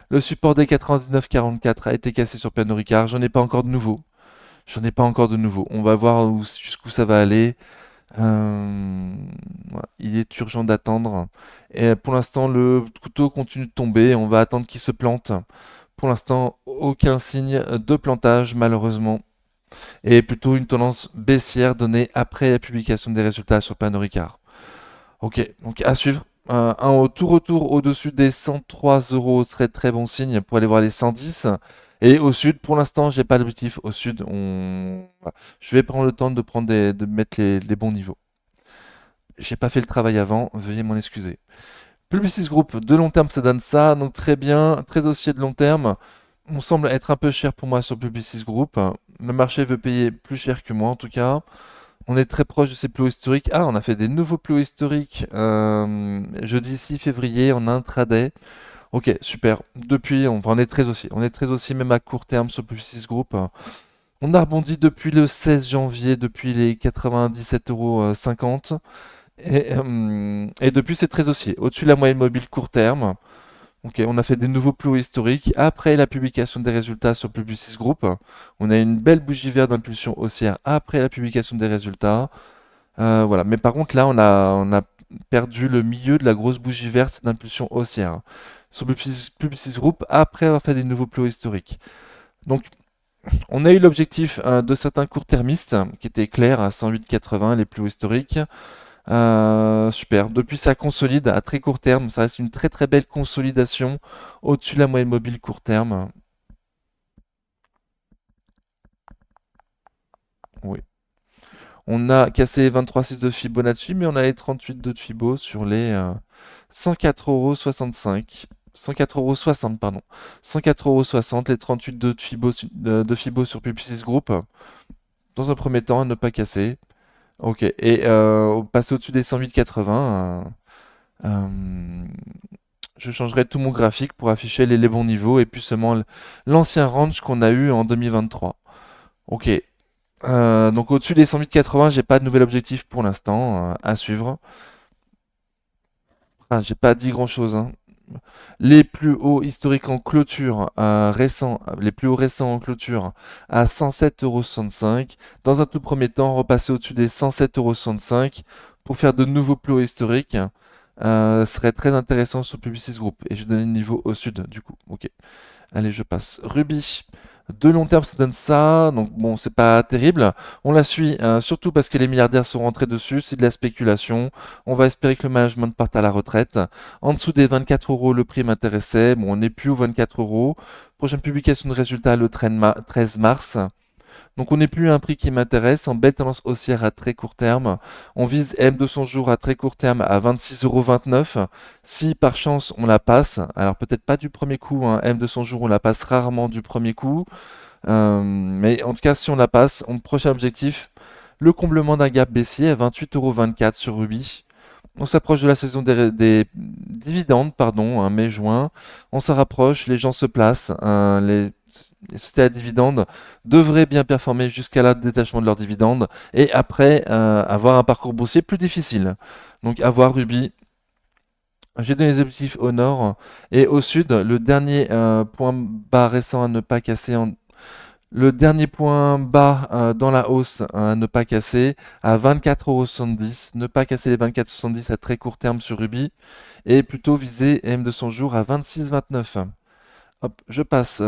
Le support des 99,44 a été cassé sur Pernod Ricard. J'en ai pas encore de nouveau. J'en ai pas encore de nouveau. On va voir jusqu'où ça va aller. Voilà, il est urgent d'attendre. Et pour l'instant, le couteau continue de tomber. On va attendre qu'il se plante. Pour l'instant, aucun signe de plantage, malheureusement. Et plutôt une tendance baissière donnée après la publication des résultats sur Pernod Ricard. Ok, donc à suivre. Tout retour au-dessus des 103 € serait très bon signe pour aller voir les 110. Et au sud, pour l'instant, j'ai pas d'objectif. Au sud, voilà. Je vais prendre le temps de de mettre les bons niveaux. J'ai pas fait le travail avant, veuillez m'en excuser. Publicis Group, de long terme, ça donne ça, donc très bien, très haussier de long terme. On semble être un peu cher pour moi sur Publicis Group. Le marché veut payer plus cher que moi en tout cas. On est très proche de ces plus hauts historiques. Ah, on a fait des nouveaux plus hauts historiques jeudi 6 février en intraday. Ok, super. Depuis, on est très haussier. On est très haussier même à court terme sur Publicis Group. On a rebondi depuis le 16 janvier, depuis les 97,50 € et depuis, c'est très haussier. Au-dessus de la moyenne mobile court terme. Ok, on a fait des nouveaux plus hauts historiques. Après la publication des résultats sur Publicis Group, on a une belle bougie verte d'impulsion haussière après la publication des résultats. Voilà. Mais par contre, là, on a perdu le milieu de la grosse bougie verte d'impulsion haussière sur Publicis Group après avoir fait des nouveaux plus hauts historiques. Donc, on a eu l'objectif de certains court-termistes qui étaient clairs à 108,80, les plus hauts historiques. Super. Depuis, ça consolide à très court terme. Ça reste une très très belle consolidation au-dessus de la moyenne mobile court terme. Oui. On a cassé les 23,6 de Fibonacci, mais on a les 38,2 de Fibo sur les 104,65 €. 104,60 €, pardon. 104,60 €, les 38,2 de Fibo sur Publicis Group. Dans un premier temps, à ne pas casser. Ok. Et passer au-dessus des 108,80. Je changerai tout mon graphique pour afficher les bons niveaux et puis seulement l'ancien range qu'on a eu en 2023. Ok. Donc au-dessus des 108,80, j'ai pas de nouvel objectif pour l'instant à suivre. Enfin, j'ai pas dit grand-chose, hein. Les plus hauts historiques en clôture récents, les plus hauts récents en clôture à 107,65 €. Dans un tout premier temps, repasser au-dessus des 107,65 € pour faire de nouveaux plus hauts historiques. Serait très intéressant sur Publicis Group. Et je donne le niveau au sud, du coup. Ok. Allez, je passe. Ruby. De long terme, ça donne ça. Donc, bon, c'est pas terrible. On la suit, surtout parce que les milliardaires sont rentrés dessus. C'est de la spéculation. On va espérer que le management parte à la retraite. En dessous des 24 €, le prix m'intéressait. Bon, on n'est plus aux 24 €. Prochaine publication de résultats le 13 mars. Donc on n'est plus à un prix qui m'intéresse, en belle tendance haussière à très court terme. On vise M200 jours à très court terme à 26,29 €. Si par chance on la passe, alors peut-être pas du premier coup, hein, M200 jours on la passe rarement du premier coup, mais en tout cas si on la passe, prochain objectif, le comblement d'un gap baissier à 28,24 € sur Ruby. On s'approche de la saison des dividendes, pardon, hein, mai-juin. On s'en rapproche, les gens se placent. Les sociétés à dividendes devraient bien performer jusqu'à la détachement de leurs dividendes et après avoir un parcours boursier plus difficile. Donc avoir Ruby. J'ai donné les objectifs au nord et au sud. Le dernier point bas récent à ne pas casser le dernier point bas dans la hausse à ne pas casser à 24,70 €. Ne pas casser les 24,70 à très court terme sur Ruby et plutôt viser M200 jours à 26,29. Hop, je passe.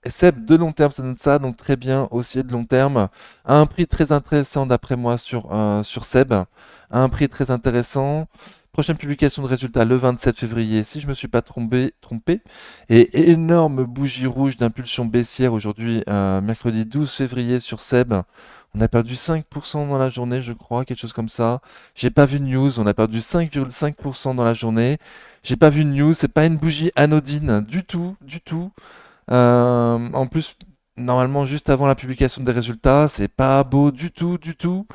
SEB de long terme, ça donne ça, donc très bien, haussier de long terme, à un prix très intéressant d'après moi sur SEB, à un prix très intéressant. Prochaine publication de résultats le 27 février, si je ne me suis pas trompé. Et énorme bougie rouge d'impulsion baissière aujourd'hui, mercredi 12 février sur SEB. On a perdu 5% dans la journée, je crois, quelque chose comme ça. J'ai pas vu de news, on a perdu 5,5% dans la journée. J'ai pas vu de news, c'est pas une bougie anodine du tout, du tout. En plus, normalement, juste avant la publication des résultats, c'est pas beau du tout, du tout.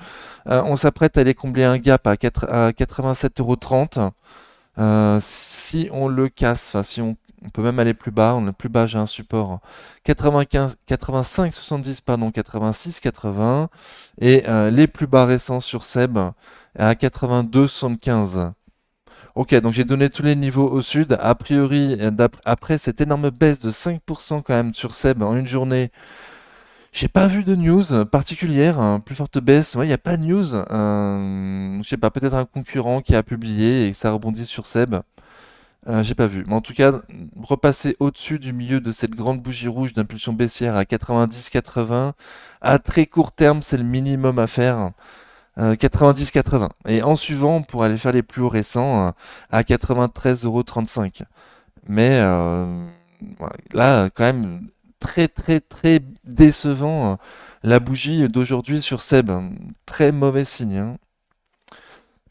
On s'apprête à aller combler un gap à 87,30 €. Si on le casse, enfin si on peut même aller plus bas, on est plus bas, j'ai un support 95, 85, 70, pardon, 86, 80, et les plus bas récents sur SEB à 82, 75. Ok, donc j'ai donné tous les niveaux au sud. A priori, après cette énorme baisse de 5% quand même sur Seb en une journée, j'ai pas vu de news particulière, hein, plus forte baisse. Ouais, il n'y a pas de news. Je sais pas, peut-être un concurrent qui a publié et que ça rebondit sur Seb. J'ai pas vu. Mais en tout cas, repasser au-dessus du milieu de cette grande bougie rouge d'impulsion baissière à 90-80, à très court terme, c'est le minimum à faire. 90-80. Et en suivant, on pourrait aller faire les plus hauts récents à 93,35 €. Mais voilà, là, quand même, très très très décevant la bougie d'aujourd'hui sur Seb. Très mauvais signe, hein.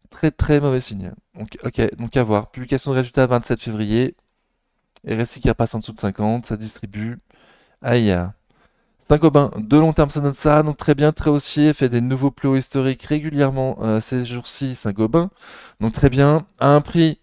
Très très mauvais signe. Donc, ok, donc à voir. Publication de résultats 27 février. RSI qui repasse en dessous de 50, ça distribue. Aïe. Saint-Gobain, de long terme, ça donne ça, donc très bien, très haussier, fait des nouveaux plus hauts historiques régulièrement ces jours-ci, Saint-Gobain. Donc très bien, à un prix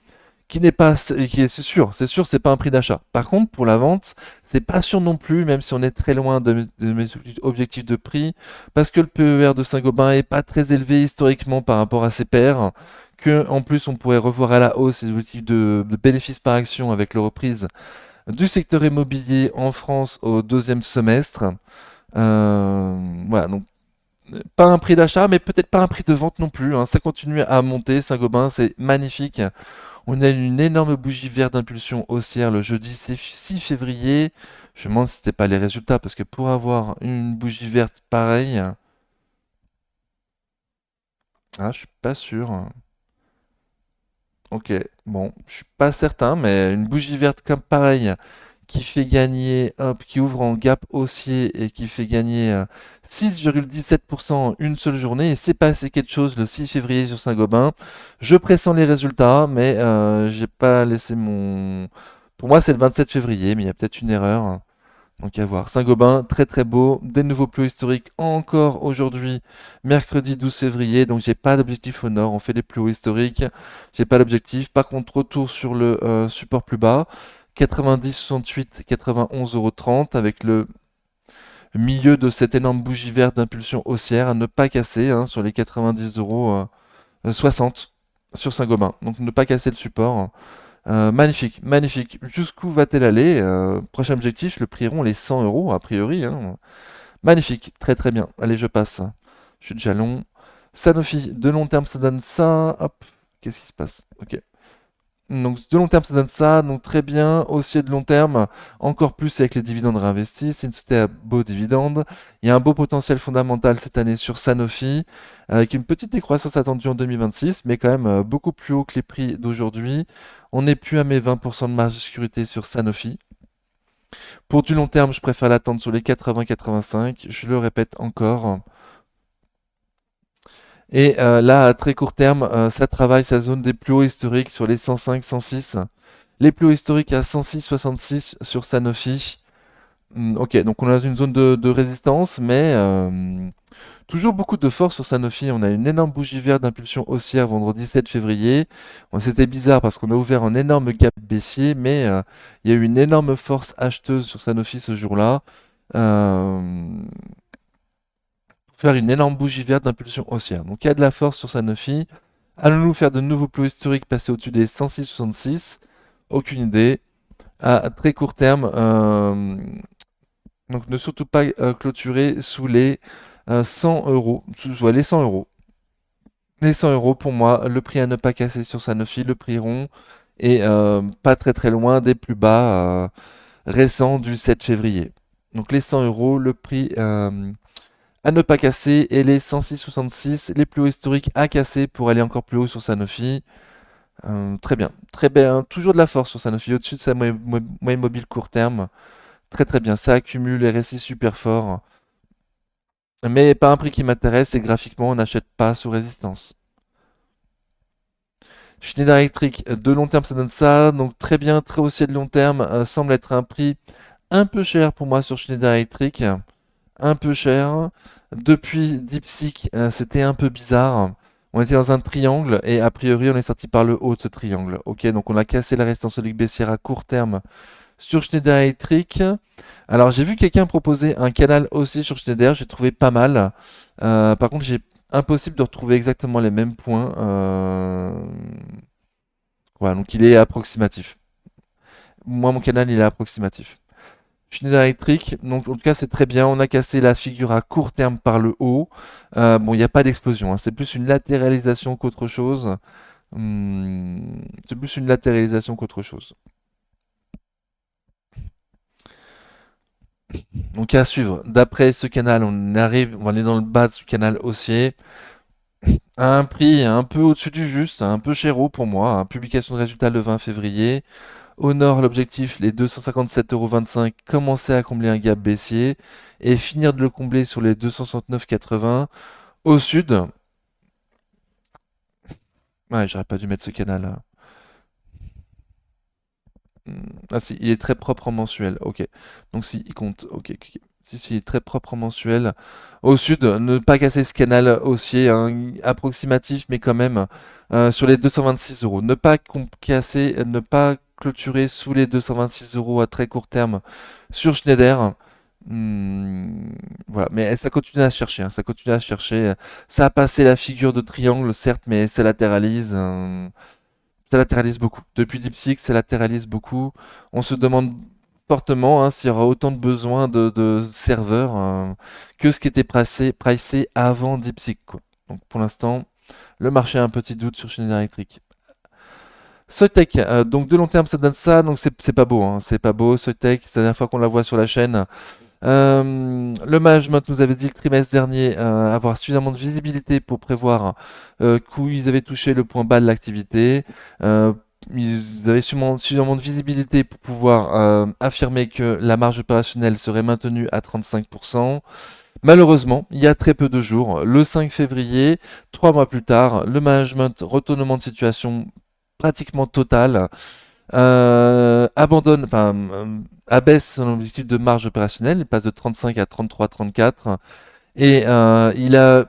qui n'est pas, c'est sûr, c'est pas un prix d'achat. Par contre, pour la vente, c'est pas sûr non plus, même si on est très loin de mes objectifs de prix, parce que le PER de Saint-Gobain est pas très élevé historiquement par rapport à ses pairs, que en plus on pourrait revoir à la hausse les objectifs de bénéfices par action avec la reprise du secteur immobilier en France au deuxième semestre. Voilà, donc pas un prix d'achat, mais peut-être pas un prix de vente non plus, hein. Ça continue à monter, Saint-Gobain, c'est magnifique. On a une énorme bougie verte d'impulsion haussière le jeudi 6 février. Je me demande si c'était pas les résultats, parce que pour avoir une bougie verte pareille, je suis pas sûr. Ok, bon, je suis pas certain, mais une bougie verte comme pareille qui fait gagner, hop, qui ouvre en gap haussier et qui fait gagner 6,17% en une seule journée. Et c'est passé quelque chose le 6 février sur Saint-Gobain. Je pressens les résultats, mais j'ai pas laissé mon. Pour moi, c'est le 27 février, mais il y a peut-être une erreur. Donc à voir. Saint-Gobain, très très beau. Des nouveaux plus historiques encore aujourd'hui, mercredi 12 février. Donc j'ai pas d'objectif au nord. On fait les plus hauts historiques. J'ai pas d'objectif. Par contre, retour sur le support plus bas. 90, 68, 91,30 € avec le milieu de cette énorme bougie verte d'impulsion haussière à ne pas casser hein, sur les 90,60 € 60 sur Saint-Gobain. Donc ne pas casser le support. Magnifique, magnifique. Jusqu'où va-t-elle aller prochain objectif, le prix rond, les 100 € a priori, hein. Magnifique, très très bien. Allez, je passe. Je suis déjà long. Sanofi, de long terme, ça donne ça. Hop, qu'est-ce qui se passe? Ok. Donc de long terme, ça donne ça, donc très bien. Haussier de long terme, encore plus avec les dividendes réinvestis. C'est une société à beaux dividendes. Il y a un beau potentiel fondamental cette année sur Sanofi, avec une petite décroissance attendue en 2026, mais quand même beaucoup plus haut que les prix d'aujourd'hui. On n'est plus à mes 20% de marge de sécurité sur Sanofi. Pour du long terme, je préfère l'attendre sur les 80-85, je le répète encore. Et là, à très court terme, ça travaille sa zone des plus hauts historiques sur les 105-106. Les plus hauts historiques à 106-66 sur Sanofi. Ok, donc on a une zone de résistance, mais toujours beaucoup de force sur Sanofi. On a une énorme bougie verte d'impulsion haussière vendredi 7 février. Bon, c'était bizarre parce qu'on a ouvert un énorme gap baissier, mais il y a eu une énorme force acheteuse sur Sanofi ce jour-là. Euh, pour faire une énorme bougie verte d'impulsion haussière. Donc il y a de la force sur Sanofi. Allons-nous faire de nouveaux plus historiques passer au-dessus des 106,66? Aucune idée. À très court terme, donc ne surtout pas clôturer sous les 100 euros. Ouais, les 100 euros. Les 100 euros pour moi, le prix à ne pas casser sur Sanofi, le prix rond, et pas très très loin des plus bas récents du 7 février. Donc les 100 euros, le prix à ne pas casser, et les 106,66, les plus hauts historiques à casser pour aller encore plus haut sur Sanofi. Très bien, toujours de la force sur Sanofi, au-dessus de sa moyenne mobile court terme. Très très bien, ça accumule les récits super forts, mais pas un prix qui m'intéresse et graphiquement on n'achète pas sous résistance. Schneider Electric, de long terme ça donne ça, donc très bien, très haussier de long terme, semble être un prix un peu cher pour moi sur Schneider Electric, un peu cher. Depuis DeepSeek, c'était un peu bizarre. On était dans un triangle et a priori on est sorti par le haut de ce triangle. Ok, donc on a cassé la résistance solide baissière à court terme sur Schneider Electric. Alors j'ai vu quelqu'un proposer un canal aussi sur Schneider, j'ai trouvé pas mal. Par contre, j'ai impossible de retrouver exactement les mêmes points. Voilà, donc il est approximatif. Moi, mon canal, il est approximatif. Schneider Electric, donc en tout cas c'est très bien, on a cassé la figure à court terme par le haut. Bon, il n'y a pas d'explosion, hein. C'est plus une latéralisation qu'autre chose. C'est plus une latéralisation qu'autre chose. Donc à suivre. D'après ce canal, on va aller dans le bas de ce canal haussier à un prix un peu au-dessus du juste, un peu cher haut pour moi, hein. Publication de résultats le 20 février. Au nord, l'objectif, les 257,25 €, commencer à combler un gap baissier et finir de le combler sur les 269,80. Au sud, ouais, j'aurais pas dû mettre ce canal là. Ah si, il est très propre en mensuel. Ok. Donc si, il compte. Ok, ok, ok. Si, si, il est très propre en mensuel. Au sud, ne pas casser ce canal haussier, hein, approximatif, mais quand même, sur les 226 euros. Ne pas casser, ne pas clôturer sous les 226 euros à très court terme sur Schneider. Voilà, mais ça continue à chercher, hein, ça continue à chercher. Ça a passé la figure de triangle, certes, mais ça latéralise. Ça latéralise beaucoup. Depuis DeepSeek, ça latéralise beaucoup. On se demande fortement hein, s'il y aura autant de besoins de serveurs que ce qui était pricé avant DeepSeek, quoi. Donc pour l'instant, le marché a un petit doute sur Schneider Electric. Soitec, donc de long terme ça donne ça, donc c'est pas beau, hein, c'est pas beau. Soitec, c'est la dernière fois qu'on la voit sur la chaîne. Le management nous avait dit le trimestre dernier avoir suffisamment de visibilité pour prévoir qu'où ils avaient touché le point bas de l'activité. Euh, Ils avaient suffisamment de visibilité pour pouvoir affirmer que la marge opérationnelle serait maintenue à 35%. Malheureusement, il y a très peu de jours, le 5 février, 3 mois plus tard, le management, retournement de situation pratiquement total, abandonne, enfin, abaisse son objectif de marge opérationnelle, il passe de 35 à 33-34, et il a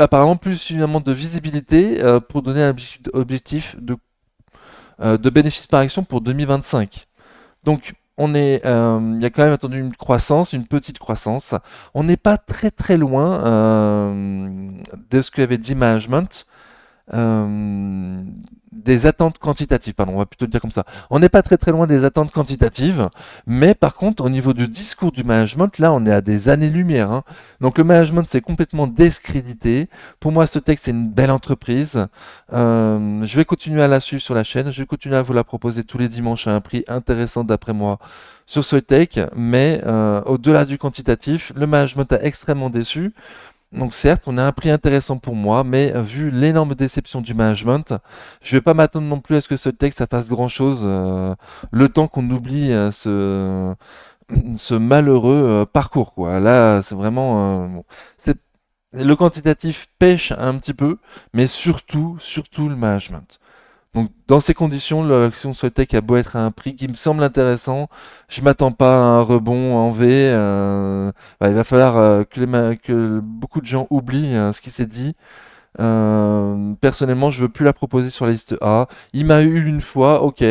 apparemment plus suffisamment de visibilité pour donner un objectif de bénéfice par action pour 2025. Donc, il y a quand même attendu une croissance, une petite croissance. On n'est pas très très loin de ce qu'avait dit management. Euh, des attentes quantitatives, pardon, on va plutôt le dire comme ça. On n'est pas très très loin des attentes quantitatives, mais par contre, au niveau du discours du management, là, on est à des années-lumière, hein. Donc le management, c'est complètement discrédité. Pour moi, ce texte, c'est une belle entreprise. Je vais continuer à la suivre sur la chaîne. Je vais continuer à vous la proposer tous les dimanches à un prix intéressant d'après moi sur ce tech, mais au-delà du quantitatif, le management a extrêmement déçu. Donc certes, on a un prix intéressant pour moi, mais vu l'énorme déception du management, je vais pas m'attendre non plus à ce que ce texte ça fasse grand-chose le temps qu'on oublie ce malheureux parcours, quoi. Là, c'est vraiment... bon. C'est le quantitatif pêche un petit peu, mais surtout le management. Donc, dans ces conditions, l'action Soltec a beau être à un prix qui me semble intéressant, je m'attends pas à un rebond en V. Bah, il va falloir que beaucoup de gens oublient ce qui s'est dit. Personnellement, je veux plus la proposer sur la liste A. Il m'a eu une fois, ok.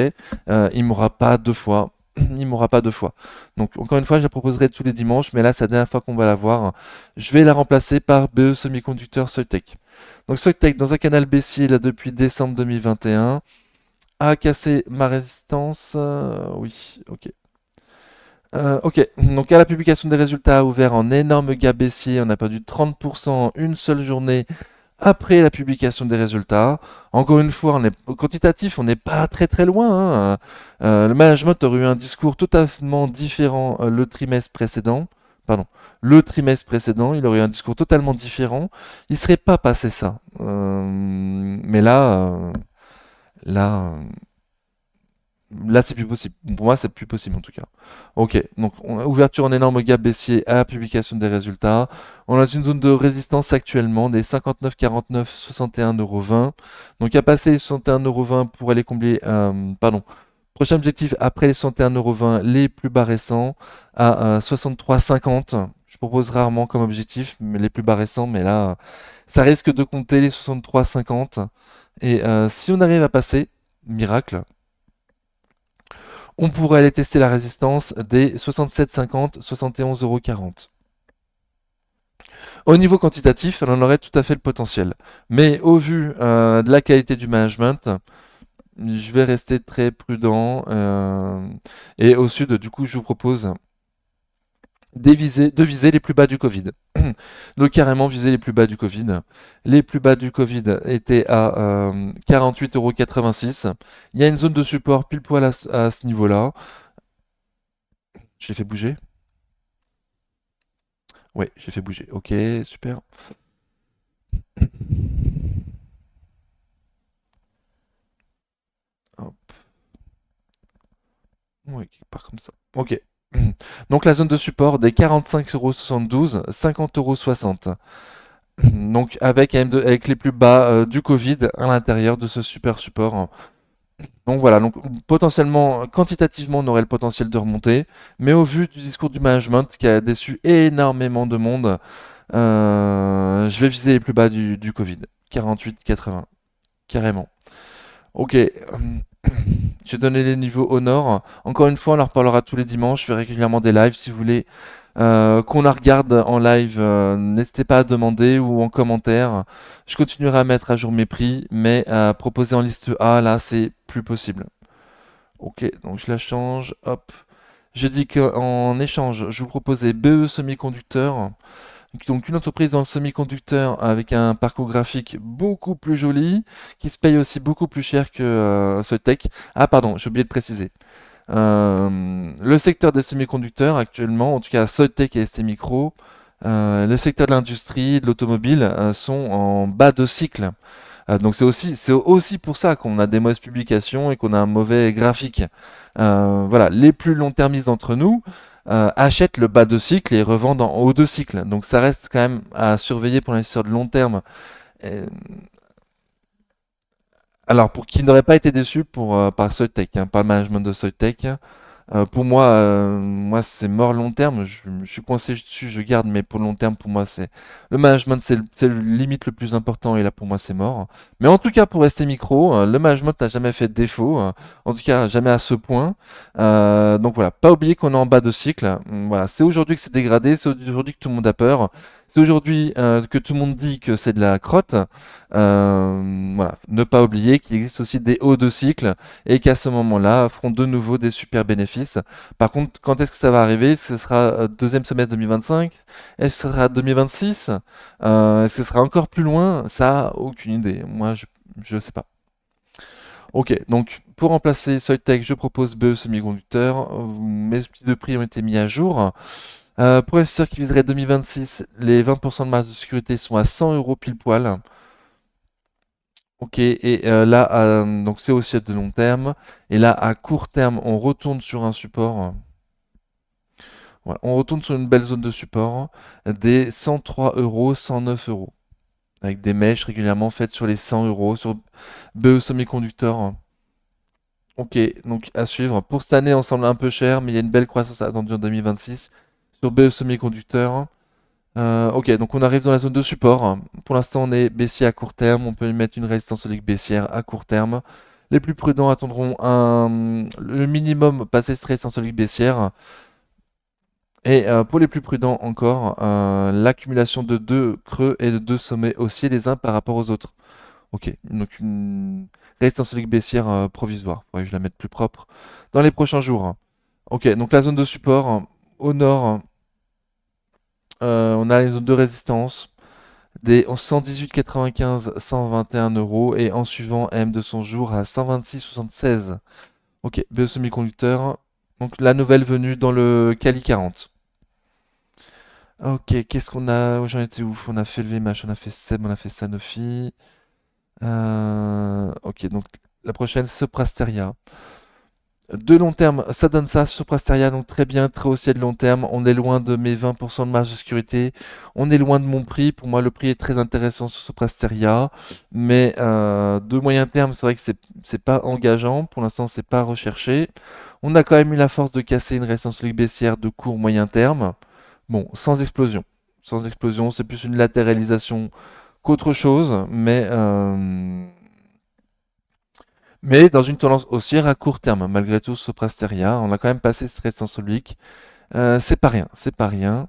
Il m'aura pas deux fois. Il m'aura pas deux fois. Donc, encore une fois, je la proposerai tous les dimanches, mais là, c'est la dernière fois qu'on va la voir. Je vais la remplacer par BE Semiconducteur Soitec. Donc, Soitec, dans un canal baissier, là, depuis décembre 2021, a cassé ma résistance. Oui, ok. Ok, donc à la publication des résultats a ouvert en énorme gap baissier, on a perdu 30% en une seule journée après la publication des résultats. Encore une fois, on est, au quantitatif, on n'est pas très loin, hein. Le management aurait eu un discours totalement différent le trimestre précédent. Pardon, le trimestre précédent, il aurait eu un discours totalement différent. Il serait pas passé ça. Mais là, là, c'est plus possible. Pour moi, c'est plus possible en tout cas. Ok, donc ouverture en énorme gap baissier à la publication des résultats. On a une zone de résistance actuellement des 59,49, 61,20 €. Donc à passer les 61,20 € pour aller combler. Pardon. Prochain objectif après les 61,20 € les plus bas récents à 63,50. Je propose rarement comme objectif mais les plus bas récents, mais là, ça risque de compter les 63,50. Et si on arrive à passer, miracle. On pourrait aller tester la résistance des 67,50, 71,40 €. Au niveau quantitatif, elle en aurait tout à fait le potentiel. Mais au vu de la qualité du management, je vais rester très prudent. Et au sud, du coup, je vous propose de viser les plus bas du Covid. Donc carrément viser les plus bas du Covid. Les plus bas du Covid étaient à 48,86 €. Il y a une zone de support pile poil à ce niveau-là. Je l'ai fait bouger. Ouais, j'ai fait bouger. Ok, super. Hop. Ouais, quelque part comme ça. Ok. Donc la zone de support des 45,72 €, 50,60 €. Donc avec, avec les plus bas du Covid à l'intérieur de ce super support. Donc voilà, donc potentiellement, quantitativement, on aurait le potentiel de remonter, mais au vu du discours du management qui a déçu énormément de monde, je vais viser les plus bas du Covid. 48,80, carrément. Ok, j'ai donné les niveaux au nord. Encore une fois, on en reparlera tous les dimanches. Je fais régulièrement des lives si vous voulez qu'on la regarde en live. N'hésitez pas à demander ou en commentaire. Je continuerai à mettre à jour mes prix, mais proposer en liste A, là, c'est plus possible. Ok, donc je la change. Hop. J'ai dit qu'en échange, je vous proposais BE Semiconducteur. Donc une entreprise dans le semi-conducteur avec un parcours graphique beaucoup plus joli, qui se paye aussi beaucoup plus cher que Soitec. Ah pardon, j'ai oublié de préciser. Le secteur des semi-conducteurs actuellement, en tout cas Soitec et ST Micro, le secteur de l'industrie, de l'automobile sont en bas de cycle. Donc c'est aussi pour ça qu'on a des mauvaises publications et qu'on a un mauvais graphique. Voilà, les plus long-termistes d'entre nous achètent le bas de cycle et revendent en haut de cycle. Donc ça reste quand même à surveiller pour l'investisseur de long terme. Euh, alors pour qui n'aurait pas été déçu par Soitec, hein, par le management de Soitec, pour moi, moi c'est mort long terme. Je suis coincé dessus, je garde, mais pour le long terme, pour moi, c'est le management, c'est le limite le plus important. Et là, pour moi, c'est mort. Mais en tout cas, pour rester micro, le management n'a jamais fait de défaut. En tout cas, jamais à ce point. Donc voilà, pas oublier qu'on est en bas de cycle. Voilà, c'est aujourd'hui que c'est dégradé. C'est aujourd'hui que tout le monde a peur. C'est aujourd'hui que tout le monde dit que c'est de la crotte. Voilà, ne pas oublier qu'il existe aussi des hauts de cycle et qu'à ce moment-là, feront de nouveau des super bénéfices. Par contre, quand est-ce que ça va arriver? Est-ce que ce sera deuxième semestre 2025? Est-ce que ce sera 2026? Est-ce que ce sera encore plus loin? Ça, aucune idée. Moi, je sais pas. Ok, donc pour remplacer Soitec, je propose BE Semiconducteur. Mes outils de prix ont été mis à jour. Pour les investisseurs qui viseraient 2026, les 20% de marge de sécurité sont à 100 € pile poil. Ok, et là, donc c'est aussi à de long terme. Et là, à court terme, on retourne sur un support. Voilà. On retourne sur une belle zone de support, des 103 euros, 109 euros, avec des mèches régulièrement faites sur les 100 euros, sur BE Semiconducteur. Ok, donc à suivre. Pour cette année, on semble un peu cher, mais il y a une belle croissance attendue en 2026 sur BE Semiconducteur. Ok, donc on arrive dans la zone de support. Pour l'instant, on est baissier à court terme. On peut lui mettre une résistance solide baissière à court terme. Les plus prudents attendront le minimum passer cette résistance solide baissière. Et pour les plus prudents encore, l'accumulation de deux creux et de deux sommets haussiers les uns par rapport aux autres. Ok, donc une résistance solide baissière provisoire. Faudrait que je la mette plus propre dans les prochains jours. Ok, donc la zone de support au nord, on a les zones de résistance des 118,95, 121 euros et en suivant M de son jour à 126,76. Ok, BE semi-conducteur. Donc la nouvelle venue dans le Cali 40. Ok, qu'est-ce qu'on a? J'en étais où? On a fait le VMH, on a fait Seb, on a fait Sanofi. Ok, donc la prochaine, Soprasteria. De long terme, ça donne ça, Soprasteria, donc très bien, très haussier de long terme. On est loin de mes 20% de marge de sécurité. On est loin de mon prix. Pour moi, le prix est très intéressant sur Soprasteria. Mais de moyen terme, c'est vrai que c'est pas engageant. Pour l'instant, c'est pas recherché. On a quand même eu la force de casser une résistance ligue baissière de court moyen terme. Bon, sans explosion. Sans explosion, c'est plus une latéralisation qu'autre chose. Mais dans une tendance haussière à court terme, malgré tout, Soprasteria, on a quand même passé ce résistance oblique. C'est pas rien, c'est pas rien.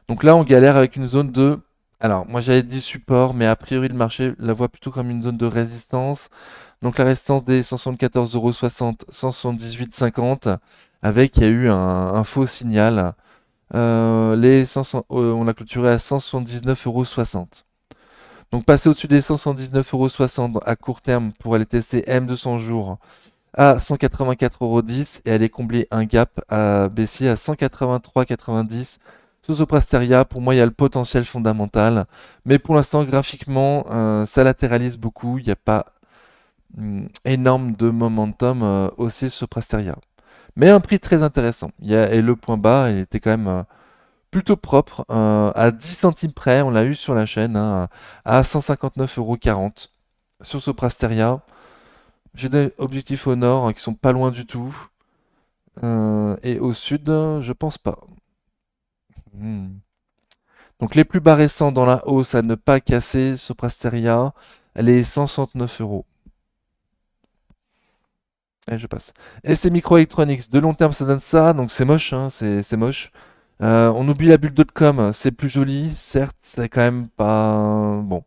Donc là, on galère avec une zone de... Alors, moi j'avais dit support, mais a priori le marché la voit plutôt comme une zone de résistance. Donc la résistance des 174,60 €, 178,50, avec, il y a eu un faux signal. On a clôturé à 179,60 €. Donc passer au-dessus des 179,60 € à court terme pour aller tester M200 jours à 184,10 € et aller combler un gap à baissier à 183,90 €. Sous Soprasteria, pour moi, il y a le potentiel fondamental. Mais pour l'instant, graphiquement, ça latéralise beaucoup. Il n'y a pas énorme de momentum haussier sur Soprasteria. Mais un prix très intéressant. Et le point bas il était quand même plutôt propre. À 10 centimes près, on l'a eu sur la chaîne, hein, à 159,40 € sur Soprasteria. J'ai des objectifs au nord qui sont pas loin du tout. Et au sud, je pense pas. Hmm. Donc les plus bas récents dans la hausse à ne pas casser, Soprasteria, elle est 169 euros. Et je passe. Et c'est Microelectronics, de long terme ça donne ça, donc c'est moche, hein, c'est moche. On oublie la bulle .com, c'est plus joli, certes, c'est quand même pas... Bon,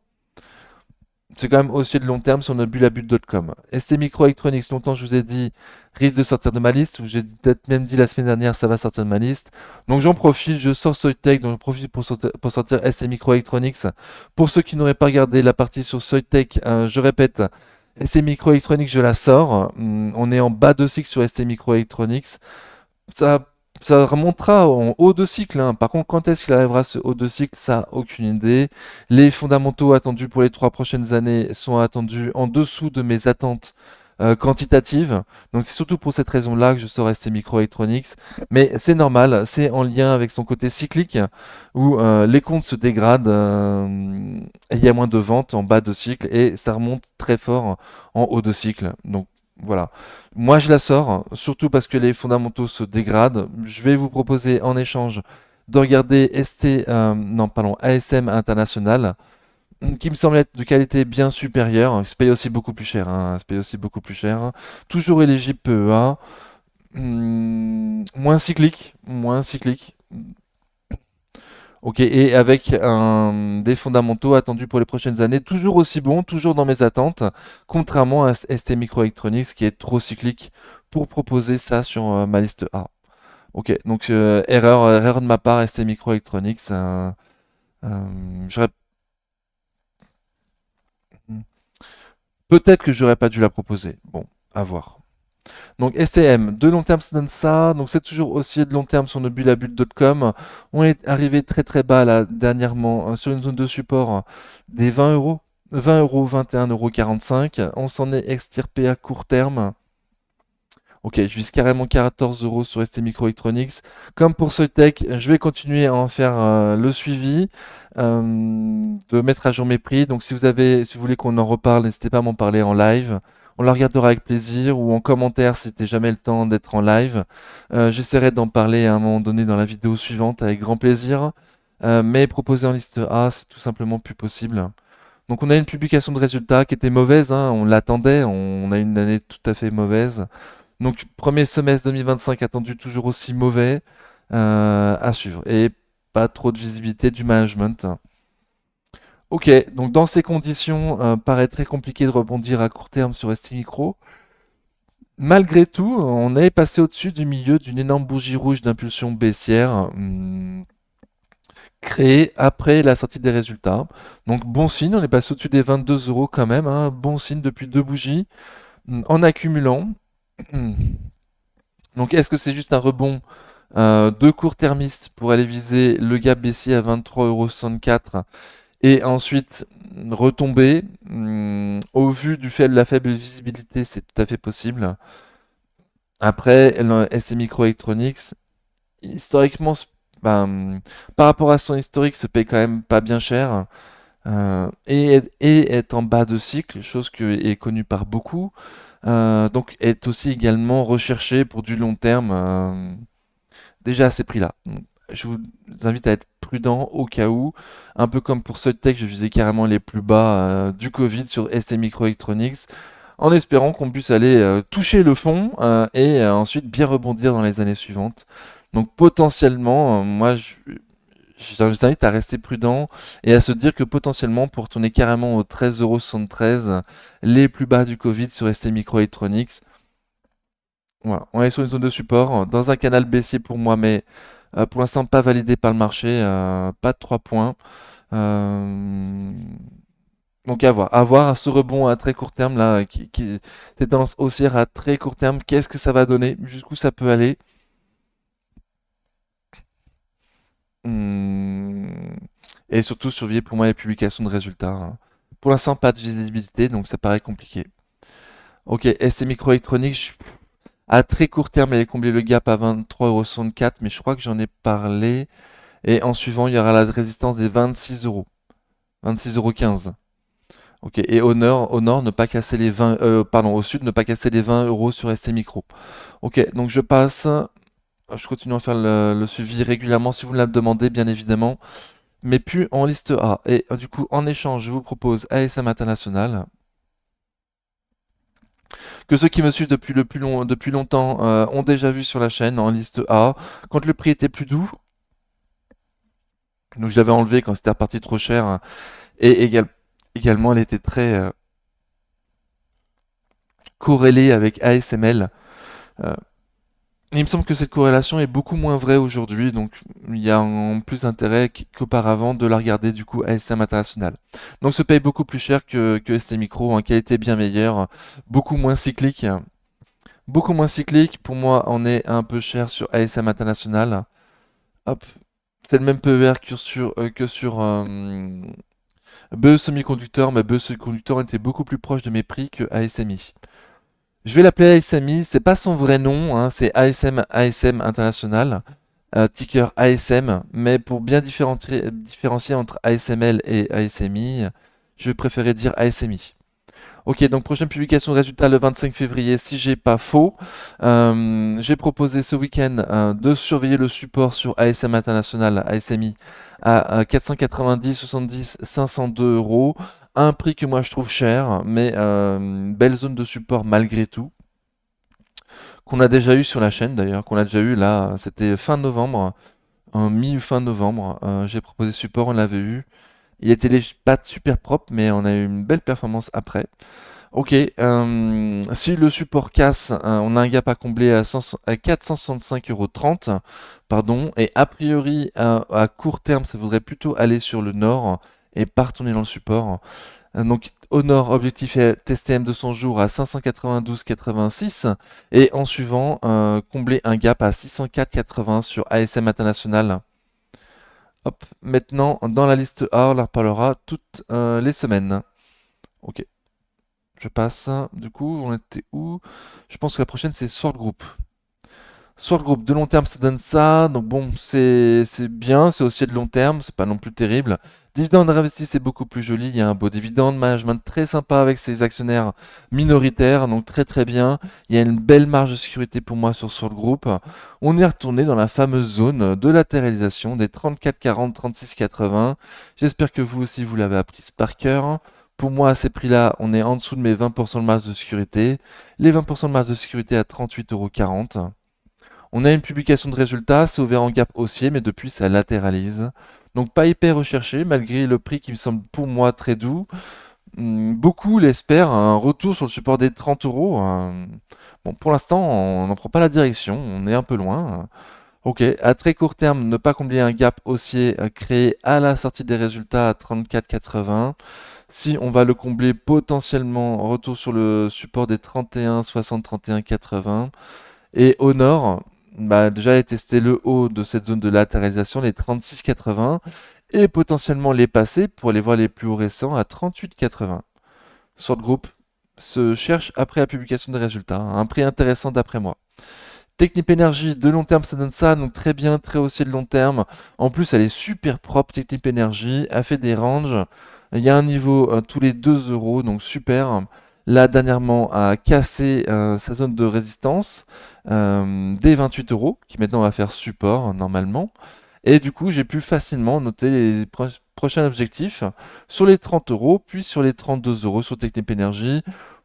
c'est quand même aussi de long terme si on oublie la bulle.com. ST Microelectronics, longtemps je vous ai dit, risque de sortir de ma liste. J'ai peut-être même dit la semaine dernière, ça va sortir de ma liste. Donc j'en profite, je sors Soitec, donc j'en profite pour sortir ST Microelectronics. Pour ceux qui n'auraient pas regardé la partie sur Soitec, je répète, ST Microelectronics, je la sors. On est en bas de cycle sur ST Microelectronics. Ça, ça remontera en haut de cycle, hein. Par contre, quand est-ce qu'il arrivera ce haut de cycle, ça, aucune idée. Les fondamentaux attendus pour les 3 prochaines années sont attendus en dessous de mes attentes quantitatives. Donc c'est surtout pour cette raison-là que je sors ST Microelectronics. Mais c'est normal, c'est en lien avec son côté cyclique, où les comptes se dégradent, et il y a moins de ventes en bas de cycle, et ça remonte très fort en haut de cycle. Donc voilà. Moi, je la sors, surtout parce que les fondamentaux se dégradent. Je vais vous proposer en échange de regarder non, pardon, ASM International, qui me semble être de qualité bien supérieure, qui se paye aussi beaucoup plus cher, hein, se paye aussi beaucoup plus cher. Toujours éligible PEA, moins cyclique, moins cyclique. Ok, et avec des fondamentaux attendus pour les prochaines années, toujours aussi bons, toujours dans mes attentes, contrairement à ST Microelectronics qui est trop cyclique pour proposer ça sur ma liste A. Ok, donc erreur de ma part, ST Microelectronics. J'aurais- Peut-être que j'aurais pas dû la proposer. Bon, à voir. Donc STM, de long terme, ça donne ça. Donc c'est toujours aussi de long terme sur nobulabut.com. On est arrivé très très bas là dernièrement sur une zone de support des 20 euros. 20 euros, 21,45 €. On s'en est extirpé à court terme. Ok, je vise carrément 14 euros sur STMicroelectronics. Comme pour Soitec, je vais continuer à en faire le suivi, de mettre à jour mes prix. Donc si vous voulez qu'on en reparle, n'hésitez pas à m'en parler en live. On la regardera avec plaisir ou en commentaire si t'as jamais le temps d'être en live. J'essaierai d'en parler à un moment donné dans la vidéo suivante avec grand plaisir. Mais proposer en liste A, c'est tout simplement plus possible. Donc on a une publication de résultats qui était mauvaise, hein, on l'attendait, on a une année tout à fait mauvaise. Donc, premier semestre 2025 attendu toujours aussi mauvais à suivre. Et pas trop de visibilité du management. Ok, donc dans ces conditions, paraît très compliqué de rebondir à court terme sur ST Micro. Malgré tout, on est passé au-dessus du milieu d'une énorme bougie rouge d'impulsion baissière créée après la sortie des résultats. Donc bon signe, on est passé au-dessus des 22 euros quand même, hein, bon signe depuis deux bougies en accumulant. Donc est-ce que c'est juste un rebond de court-termistes pour aller viser le gap baissier à 23,64 € et ensuite retomber. Au vu du fait de la faible visibilité, c'est tout à fait possible. Après, le ST Microelectronics, historiquement, ben, par rapport à son historique, se paye quand même pas bien cher. Et est en bas de cycle, chose qui est connue par beaucoup. Donc est aussi également recherché pour du long terme. Déjà à ces prix-là. Donc, je vous invite à être prudent au cas où, un peu comme pour Soitec, je visais carrément les plus bas du Covid sur ST Microelectronics, en espérant qu'on puisse aller toucher le fond et ensuite bien rebondir dans les années suivantes. Donc potentiellement, je vous invite à rester prudent et à se dire que potentiellement pour tourner carrément aux 13,73 €, les plus bas du Covid sur ST Microelectronics, voilà, on est sur une zone de support, dans un canal baissier pour moi, mais pour l'instant pas validé par le marché, pas de 3 points. Euh, donc à voir ce rebond à très court terme là, cette tendance haussière à très court terme, qu'est-ce que ça va donner, jusqu'où ça peut aller. Hum, Et surtout surveiller pour moi les publications de résultats, hein. Pour l'instant pas de visibilité, donc ça paraît compliqué. Ok, ST Microelectronics, à très court terme, elle a comblé le gap à 23,64 €, mais je crois que j'en ai parlé. Et en suivant, il y aura la résistance des 26 euros. 26,15 €. Ok. Et au nord, ne pas casser les 20, pardon, au sud, ne pas casser les 20 euros sur ST Micro. Ok. Donc je passe. Je continue à faire le suivi régulièrement si vous me la demandez, bien évidemment. Mais plus en liste A. Et du coup, en échange, je vous propose ASM International. Que ceux qui me suivent depuis longtemps ont déjà vu sur la chaîne en liste A. Quand le prix était plus doux. Donc je l'avais enlevé quand c'était reparti trop cher. Et également, elle était très corrélée avec ASML. Euh, il me semble que cette corrélation est beaucoup moins vraie aujourd'hui, donc il y a en plus intérêt qu'auparavant de la regarder du coup ASM International. Donc se paye beaucoup plus cher que ST Micro, en qualité bien meilleure, beaucoup moins cyclique. Beaucoup moins cyclique, pour moi on est un peu cher sur ASM International. Hop, c'est le même PER que sur BE Semiconducteur, mais BE Semiconducteur était beaucoup plus proche de mes prix que ASMI. Je vais l'appeler ASMI, c'est pas son vrai nom, hein, c'est ASM International, ticker ASM, mais pour bien différencier entre ASML et ASMI, je vais préférer dire ASMI. Ok, donc prochaine publication de résultats le 25 février, si j'ai pas faux. J'ai proposé ce week-end de surveiller le support sur ASM International, ASMI, à 490, 70, 502 euros. Un prix que moi je trouve cher, mais belle zone de support malgré tout. Qu'on a déjà eu sur la chaîne d'ailleurs, qu'on a déjà eu là, c'était fin novembre, en mi-fin novembre. J'ai proposé support, on l'avait eu. Il était pas super propre, mais on a eu une belle performance après. Ok, si le support casse, on a un gap à combler à 465,30 €, pardon, et a priori, à court terme, ça voudrait plutôt aller sur le nord et pas retourner dans le support. Donc au nord, objectif est TSTM de 200 jours à 592,86 et en suivant, combler un gap à 604,80 sur ASM International. Hop, maintenant dans la liste A, on la reparlera toutes les semaines. Ok. Je passe. Du coup, on était où? Je pense que la prochaine, c'est Sword Group. Sword Group, de long terme, ça donne ça. Donc bon, c'est bien, c'est aussi de long terme, c'est pas non plus terrible. Dividende investi, c'est beaucoup plus joli. Il y a un beau dividende, management très sympa avec ses actionnaires minoritaires, donc très très bien. Il y a une belle marge de sécurité pour moi sur Sword Group. On est retourné dans la fameuse zone de latéralisation des 34,40, 36,80. J'espère que vous aussi, vous l'avez appris par cœur. Pour moi, à ces prix-là, on est en dessous de mes 20% de marge de sécurité. Les 20% de marge de sécurité à 38,40 €. On a une publication de résultats, c'est ouvert en gap haussier, mais depuis ça latéralise. Donc pas hyper recherché, malgré le prix qui me semble pour moi très doux. Beaucoup l'espèrent un retour sur le support des 30 euros. Bon, pour l'instant, on n'en prend pas la direction, on est un peu loin. Ok, à très court terme, ne pas combler un gap haussier créé à la sortie des résultats à 34,80. Si on va le combler potentiellement, retour sur le support des 31,60, 31,80. Et au nord, bah, déjà aller tester le haut de cette zone de latéralisation, les 36,80, et potentiellement les passer pour aller voir les plus hauts récents à 38,80. Sur le groupe se cherche après la publication des résultats, un prix intéressant d'après moi. Technip Energy, de long terme, ça donne ça, donc très bien, très haussier de long terme. En plus, elle est super propre, Technip Energy, a fait des ranges. Il y a un niveau tous les 2 euros, donc super. Là, dernièrement, a cassé sa zone de résistance des 28 euros, qui maintenant va faire support normalement. Et du coup, j'ai pu facilement noter les prochains objectifs sur les 30 euros, puis sur les 32 euros sur Technip Energy.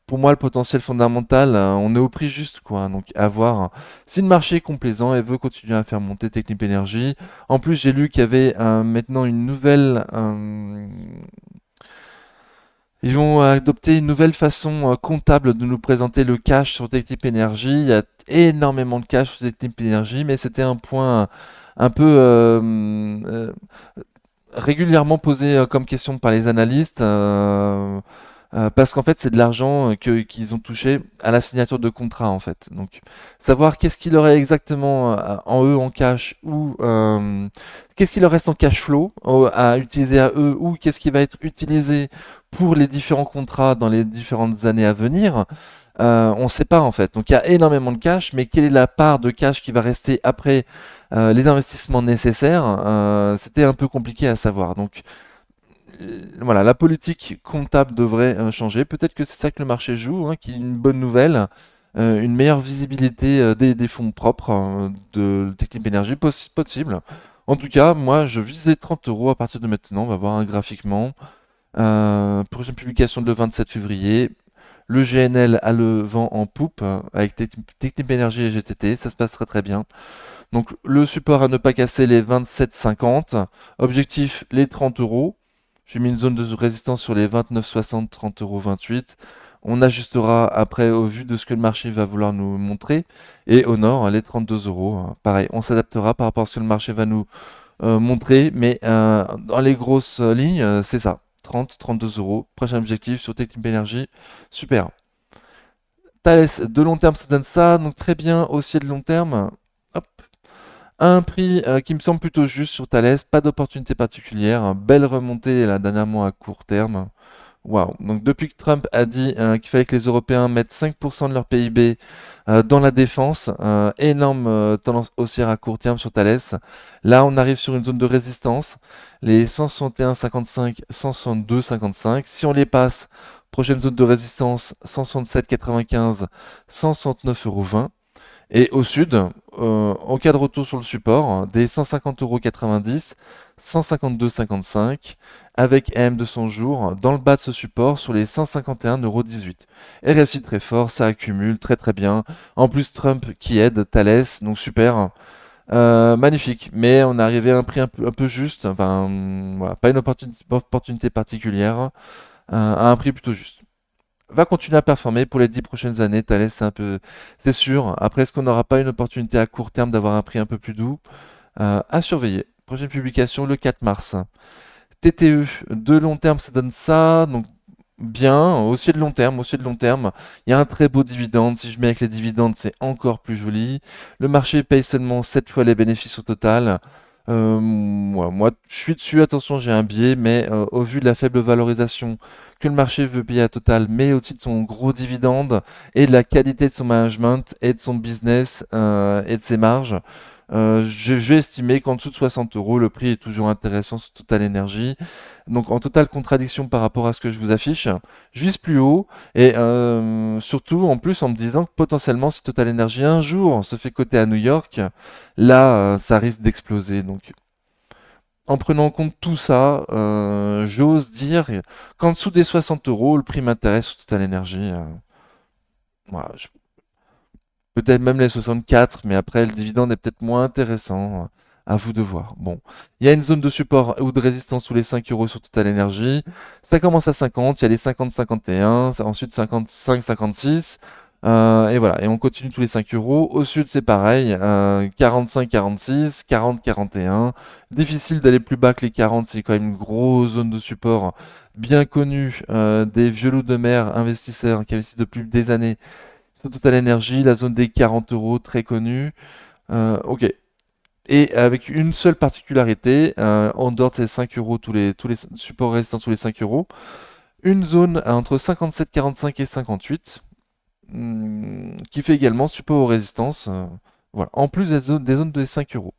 Pour moi, le potentiel fondamental, on est au prix juste, quoi. Donc, à voir si le marché est complaisant et veut continuer à faire monter Technip Energy. En plus, j'ai lu qu'il y avait maintenant une nouvelle. Ils vont adopter une nouvelle façon comptable de nous présenter le cash sur Technip Energy. Il y a énormément de cash sur Technip Energy, mais c'était un point un peu régulièrement posé comme question par les analystes. Parce qu'en fait, c'est de l'argent qu'ils ont touché à la signature de contrat, en fait. Donc, savoir qu'est-ce qu'il leur est exactement en eux en cash ou qu'est-ce qu'il leur reste en cash flow à utiliser à eux ou qu'est-ce qui va être utilisé pour les différents contrats dans les différentes années à venir, on ne sait pas en fait. Donc, il y a énormément de cash, mais quelle est la part de cash qui va rester après les investissements nécessaires? C'était un peu compliqué à savoir. Donc, voilà, la politique comptable devrait changer. Peut-être que c'est ça que le marché joue, hein, qui est une bonne nouvelle. Une meilleure visibilité des fonds propres de Technip Energy possible. En tout cas, moi, je vise les 30 euros à partir de maintenant. On va voir graphiquement. Prochaine publication le 27 février. Le GNL a le vent en poupe avec Technip Energy et GTT. Ça se passe très très bien. Donc, le support à ne pas casser les 27,50. Objectif, les 30 euros. J'ai mis une zone de résistance sur les 29,60, 30,28 €. On ajustera après au vu de ce que le marché va vouloir nous montrer. Et au nord, les 32 euros. Pareil, on s'adaptera par rapport à ce que le marché va nous montrer. Mais dans les grosses lignes, c'est ça. 30, 32 euros. Prochain objectif sur Technip Energy. Super. Thales, de long terme, ça donne ça. Donc très bien, haussier de long terme. Hop. Un prix qui me semble plutôt juste sur Thales, pas d'opportunité particulière, belle remontée là dernièrement à court terme. Waouh. Donc depuis que Trump a dit qu'il fallait que les Européens mettent 5% de leur PIB dans la défense, énorme tendance haussière à court terme sur Thales. Là, on arrive sur une zone de résistance, les 161,55, 162,55. Si on les passe, prochaine zone de résistance 167,95, 169,20 €. Et au sud, en cas de retour sur le support, des 150,90 €, 152,55 avec AM de 100 jours dans le bas de ce support sur les 151,18 €. RSI très fort, ça accumule très très bien. En plus, Trump qui aide Thales, donc super. Magnifique, mais on est arrivé à un prix un peu juste, enfin voilà, pas une opportunité particulière, à un prix plutôt juste. Va continuer à performer pour les 10 prochaines années. Thales, c'est sûr. Après, est-ce qu'on n'aura pas une opportunité à court terme d'avoir un prix un peu plus doux? À surveiller. Prochaine publication le 4 mars. TTE, de long terme, ça donne ça. Donc, bien. Aussi de long terme, aussi de long terme. Il y a un très beau dividende. Si je mets avec les dividendes, c'est encore plus joli. Le marché paye seulement 7 fois les bénéfices au total. Moi, je suis dessus, attention, j'ai un biais, mais au vu de la faible valorisation que le marché veut payer à Total, mais aussi de son gros dividende et de la qualité de son management et de son business et de ses marges, je vais estimer qu'en dessous de 60 euros, le prix est toujours intéressant sur Total Energy. Donc en totale contradiction par rapport à ce que je vous affiche, je vise plus haut et surtout en plus en me disant que potentiellement si Total Energy un jour se fait coter à New York, là ça risque d'exploser. Donc en prenant en compte tout ça, j'ose dire qu'en dessous des 60 euros, le prix m'intéresse sur Total Energy. Voilà, peut-être même les 64, mais après le dividende est peut-être moins intéressant. À vous de voir. Bon, il y a une zone de support ou de résistance sous les 5 euros sur Total Energy. Ça commence à 50, il y a les 50-51, ensuite 55-56. Et voilà, et on continue tous les 5 euros. Au sud, c'est pareil, 45-46, 40-41. Difficile d'aller plus bas que les 40, c'est quand même une grosse zone de support bien connue des vieux loups de mer investisseurs qui investissent depuis des années sur Total Energy, la zone des 40 euros, très connue. Ok. Et avec une seule particularité, en dehors de ces 5 euros, tous les supports restants tous les 5 euros, une zone entre 57,45 et 58, qui fait également support aux résistances. Voilà. En plus des zones de 5 euros.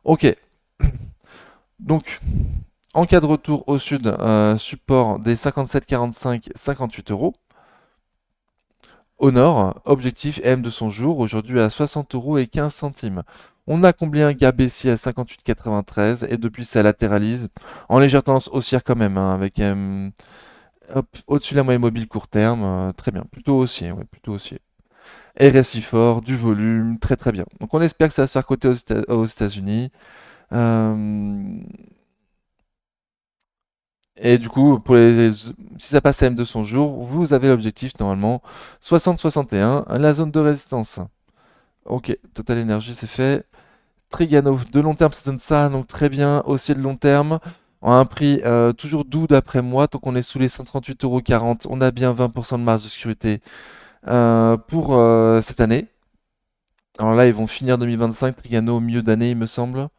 Ok. Donc, en cas de retour au sud, support des 57,45, 58 euros. Au nord, objectif M de son jour, aujourd'hui à 60 euros et 15 centimes. On a comblé un gap baissier à 58,93 et depuis ça latéralise en légère tendance haussière quand même, hein, avec hop, au-dessus de la moyenne mobile court terme, très bien, plutôt haussier, ouais, plutôt haussier. RSI fort, du volume, très très bien. Donc on espère que ça va se faire coter aux États-Unis. Euh, et du coup, si ça passe à M de son jour, vous avez l'objectif normalement 60-61, la zone de résistance. Ok, Total Energy, c'est fait. Trigano, de long terme, ça donne ça, donc très bien. Haussier de long terme, à un prix toujours doux d'après moi, tant qu'on est sous les 138,40 €, on a bien 20% de marge de sécurité pour cette année. Alors là, ils vont finir 2025, Trigano au milieu d'année, il me semble.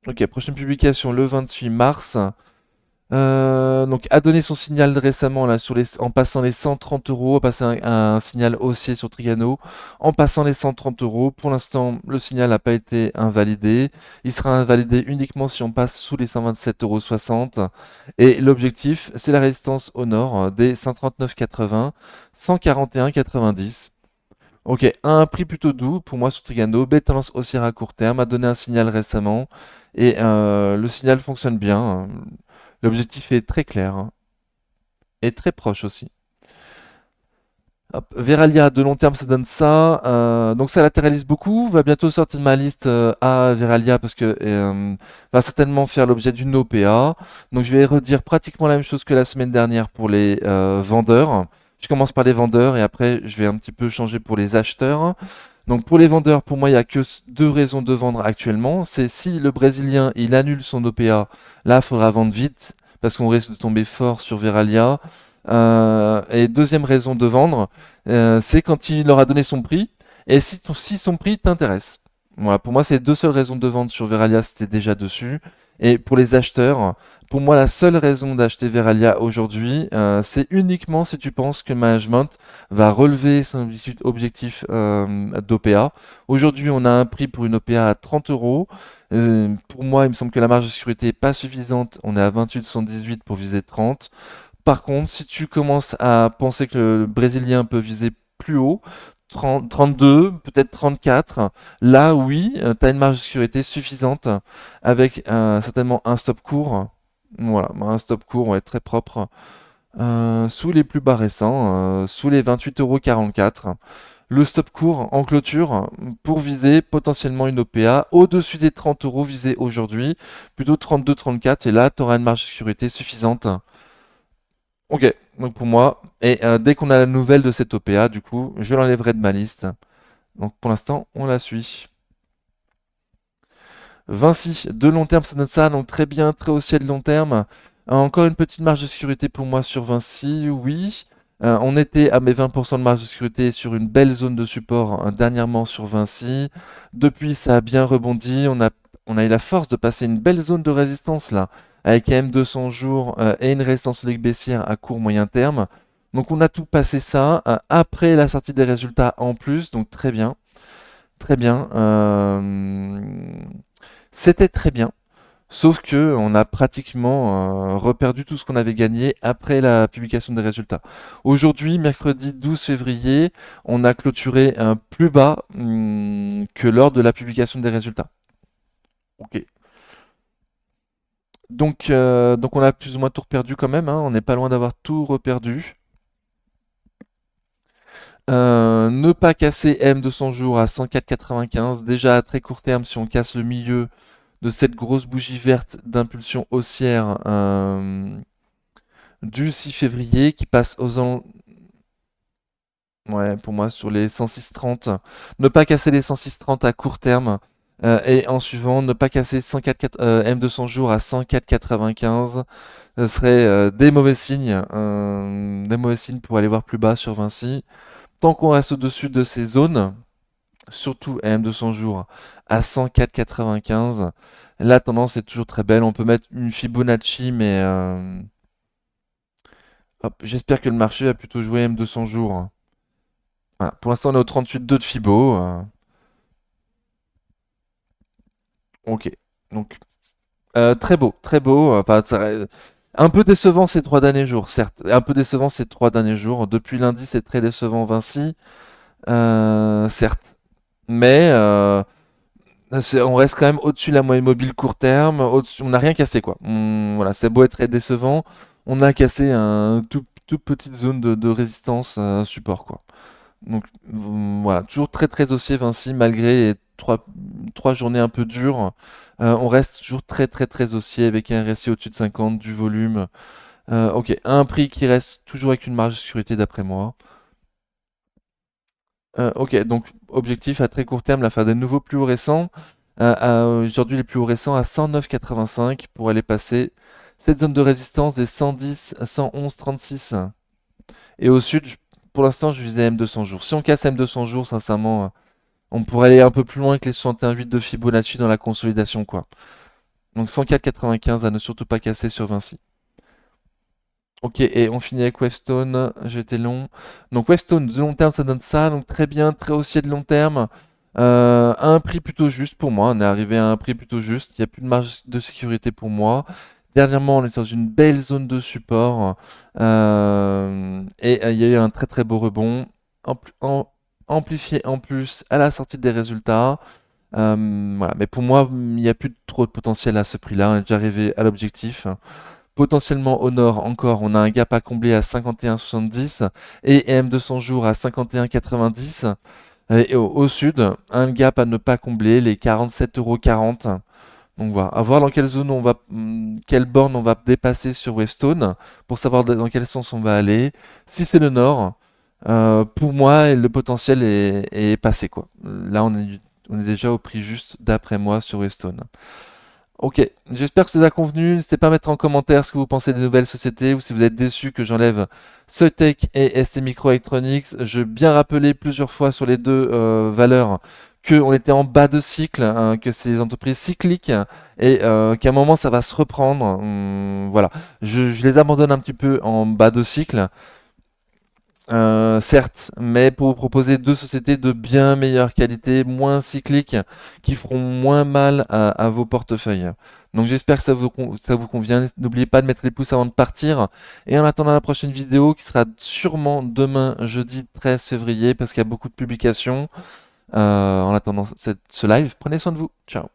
Ok, prochaine publication le 28 mars. Donc, a donné son signal récemment là, en passant les 130 euros, a passé un signal haussier sur Trigano, en passant les 130 euros. Pour l'instant, le signal n'a pas été invalidé. Il sera invalidé uniquement si on passe sous les 127,60 €. Et l'objectif, c'est la résistance au nord des 139,80, 141,90. Ok, un prix plutôt doux pour moi sur Trigano, belle tendance haussière à court terme, a donné un signal récemment et le signal fonctionne bien. L'objectif est très clair hein, et très proche aussi. Hop, Veralia de long terme, ça donne ça. Donc ça latéralise beaucoup. Va bientôt sortir de ma liste à Veralia parce que va certainement faire l'objet d'une OPA. Donc je vais redire pratiquement la même chose que la semaine dernière pour les vendeurs. Je commence par les vendeurs et après je vais un petit peu changer pour les acheteurs. Donc pour les vendeurs, pour moi, il n'y a que deux raisons de vendre actuellement. C'est si le Brésilien il annule son OPA, là il faudra vendre vite parce qu'on risque de tomber fort sur Veralia. Et deuxième raison de vendre, c'est quand il leur a donné son prix et si son prix t'intéresse. Voilà, pour moi, c'est les deux seules raisons de vendre sur Veralia, c'était déjà dessus. Et pour les acheteurs, pour moi, la seule raison d'acheter Veralia aujourd'hui, c'est uniquement si tu penses que le management va relever son objectif d'OPA. Aujourd'hui, on a un prix pour une OPA à 30 euros. Pour moi, il me semble que la marge de sécurité n'est pas suffisante. On est à 28,78 pour viser 30. Par contre, si tu commences à penser que le Brésilien peut viser plus haut, 30, 32, peut-être 34, là oui, tu as une marge de sécurité suffisante avec certainement un stop court. Voilà, un stop court ouais, très propre. Sous les plus bas récents, sous les 28,44 €. Le stop court en clôture pour viser potentiellement une OPA au-dessus des 30 euros visés aujourd'hui, plutôt 32-34, et là tu auras une marge de sécurité suffisante. Ok, donc pour moi, et dès qu'on a la nouvelle de cette OPA, du coup, je l'enlèverai de ma liste. Donc pour l'instant, on la suit. Vinci, de long terme, ça donne ça, donc très bien, très haussier de long terme. Encore une petite marge de sécurité pour moi sur Vinci, oui. On était à mes 20% de marge de sécurité sur une belle zone de support dernièrement sur Vinci. Depuis, ça a bien rebondi. On a eu la force de passer une belle zone de résistance là, avec AM 200 jours et une résistance logique baissière à court moyen terme. Donc on a tout passé ça après la sortie des résultats en plus, donc très bien, très bien. C'était très bien. Sauf que on a pratiquement reperdu tout ce qu'on avait gagné après la publication des résultats. Aujourd'hui, mercredi 12 février, on a clôturé plus bas que lors de la publication des résultats. Ok. Donc on a plus ou moins tout reperdu quand même, hein. On n'est pas loin d'avoir tout reperdu. Ne pas casser M200 jours à 104,95. Déjà à très court terme, si on casse le milieu de cette grosse bougie verte d'impulsion haussière du 6 février qui passe ouais, pour moi sur les 106,30. Ne pas casser les 106,30 à court terme. Et en suivant, ne pas casser 104, M200 jours à 104,95. Ce serait des mauvais signes pour aller voir plus bas sur Vinci. Tant qu'on reste au-dessus de ces zones, surtout AM200 jours à 104,95, la tendance est toujours très belle. On peut mettre une Fibonacci, mais hop, j'espère que le marché va plutôt jouer M200 jours. Voilà. Pour l'instant, on est au 38,2 de Fibo. Ok. Donc, très beau, très beau. Enfin, un peu décevant ces 3 derniers jours, certes. Un peu décevant ces 3 derniers jours. Depuis lundi, c'est très décevant Vinci, certes. Mais on reste quand même au-dessus de la moyenne mobile court terme. On n'a rien cassé, quoi. Voilà, c'est beau être très décevant. On a cassé un toute petite zone de résistance support, quoi. Donc voilà, toujours très très haussier Vinci, malgré les trois journées un peu dures. On reste toujours très très très haussier avec un RSI au-dessus de 50, du volume. Ok, un prix qui reste toujours avec une marge de sécurité d'après moi. Ok, donc objectif à très court terme, la faire des nouveaux plus hauts récents. Aujourd'hui, les plus hauts récents à 109,85 pour aller passer cette zone de résistance des 110 à 111,36. Et au sud, pour l'instant, je visais M200 jours. Si on casse M200 jours, sincèrement, on pourrait aller un peu plus loin que les 61,8 de Fibonacci dans la consolidation, quoi. Donc 104,95 à ne surtout pas casser sur Vinci. Ok, et on finit avec Webstone. J'étais long. Donc Webstone, de long terme, ça donne ça. Donc très bien, très haussier de long terme. À un prix plutôt juste pour moi. On est arrivé à un prix plutôt juste. Il n'y a plus de marge de sécurité pour moi. Dernièrement, on est dans une belle zone de support. Et il y a eu un très très beau rebond. Amplifié en plus à la sortie des résultats. Voilà. Mais pour moi, il n'y a plus trop de potentiel à ce prix-là. On est déjà arrivé à l'objectif. Potentiellement au nord encore, on a un gap à combler à 51,70 et EM200 jours à 51,90. Et au sud, un gap à ne pas combler, les 47,40 €. Donc voilà, à voir dans quelle zone on va, quelle borne on va dépasser sur Wavestone pour savoir dans quel sens on va aller. Si c'est le nord, pour moi, le potentiel est passé, quoi. Là, on est déjà au prix juste d'après moi sur Wavestone. Ok, j'espère que ça vous a convenu. N'hésitez pas à mettre en commentaire ce que vous pensez des nouvelles sociétés ou si vous êtes déçu que j'enlève Soitec et ST Microelectronics. Je veux bien rappeler plusieurs fois sur les deux valeurs qu'on était en bas de cycle, hein, que c'est des entreprises cycliques et qu'à un moment ça va se reprendre. Voilà, je les abandonne un petit peu en bas de cycle. Certes, mais pour vous proposer deux sociétés de bien meilleure qualité, moins cycliques, qui feront moins mal à vos portefeuilles. Donc j'espère que ça vous convient. N'oubliez pas de mettre les pouces avant de partir. Et en attendant la prochaine vidéo, qui sera sûrement demain, jeudi 13 février, parce qu'il y a beaucoup de publications. En attendant ce live, prenez soin de vous. Ciao.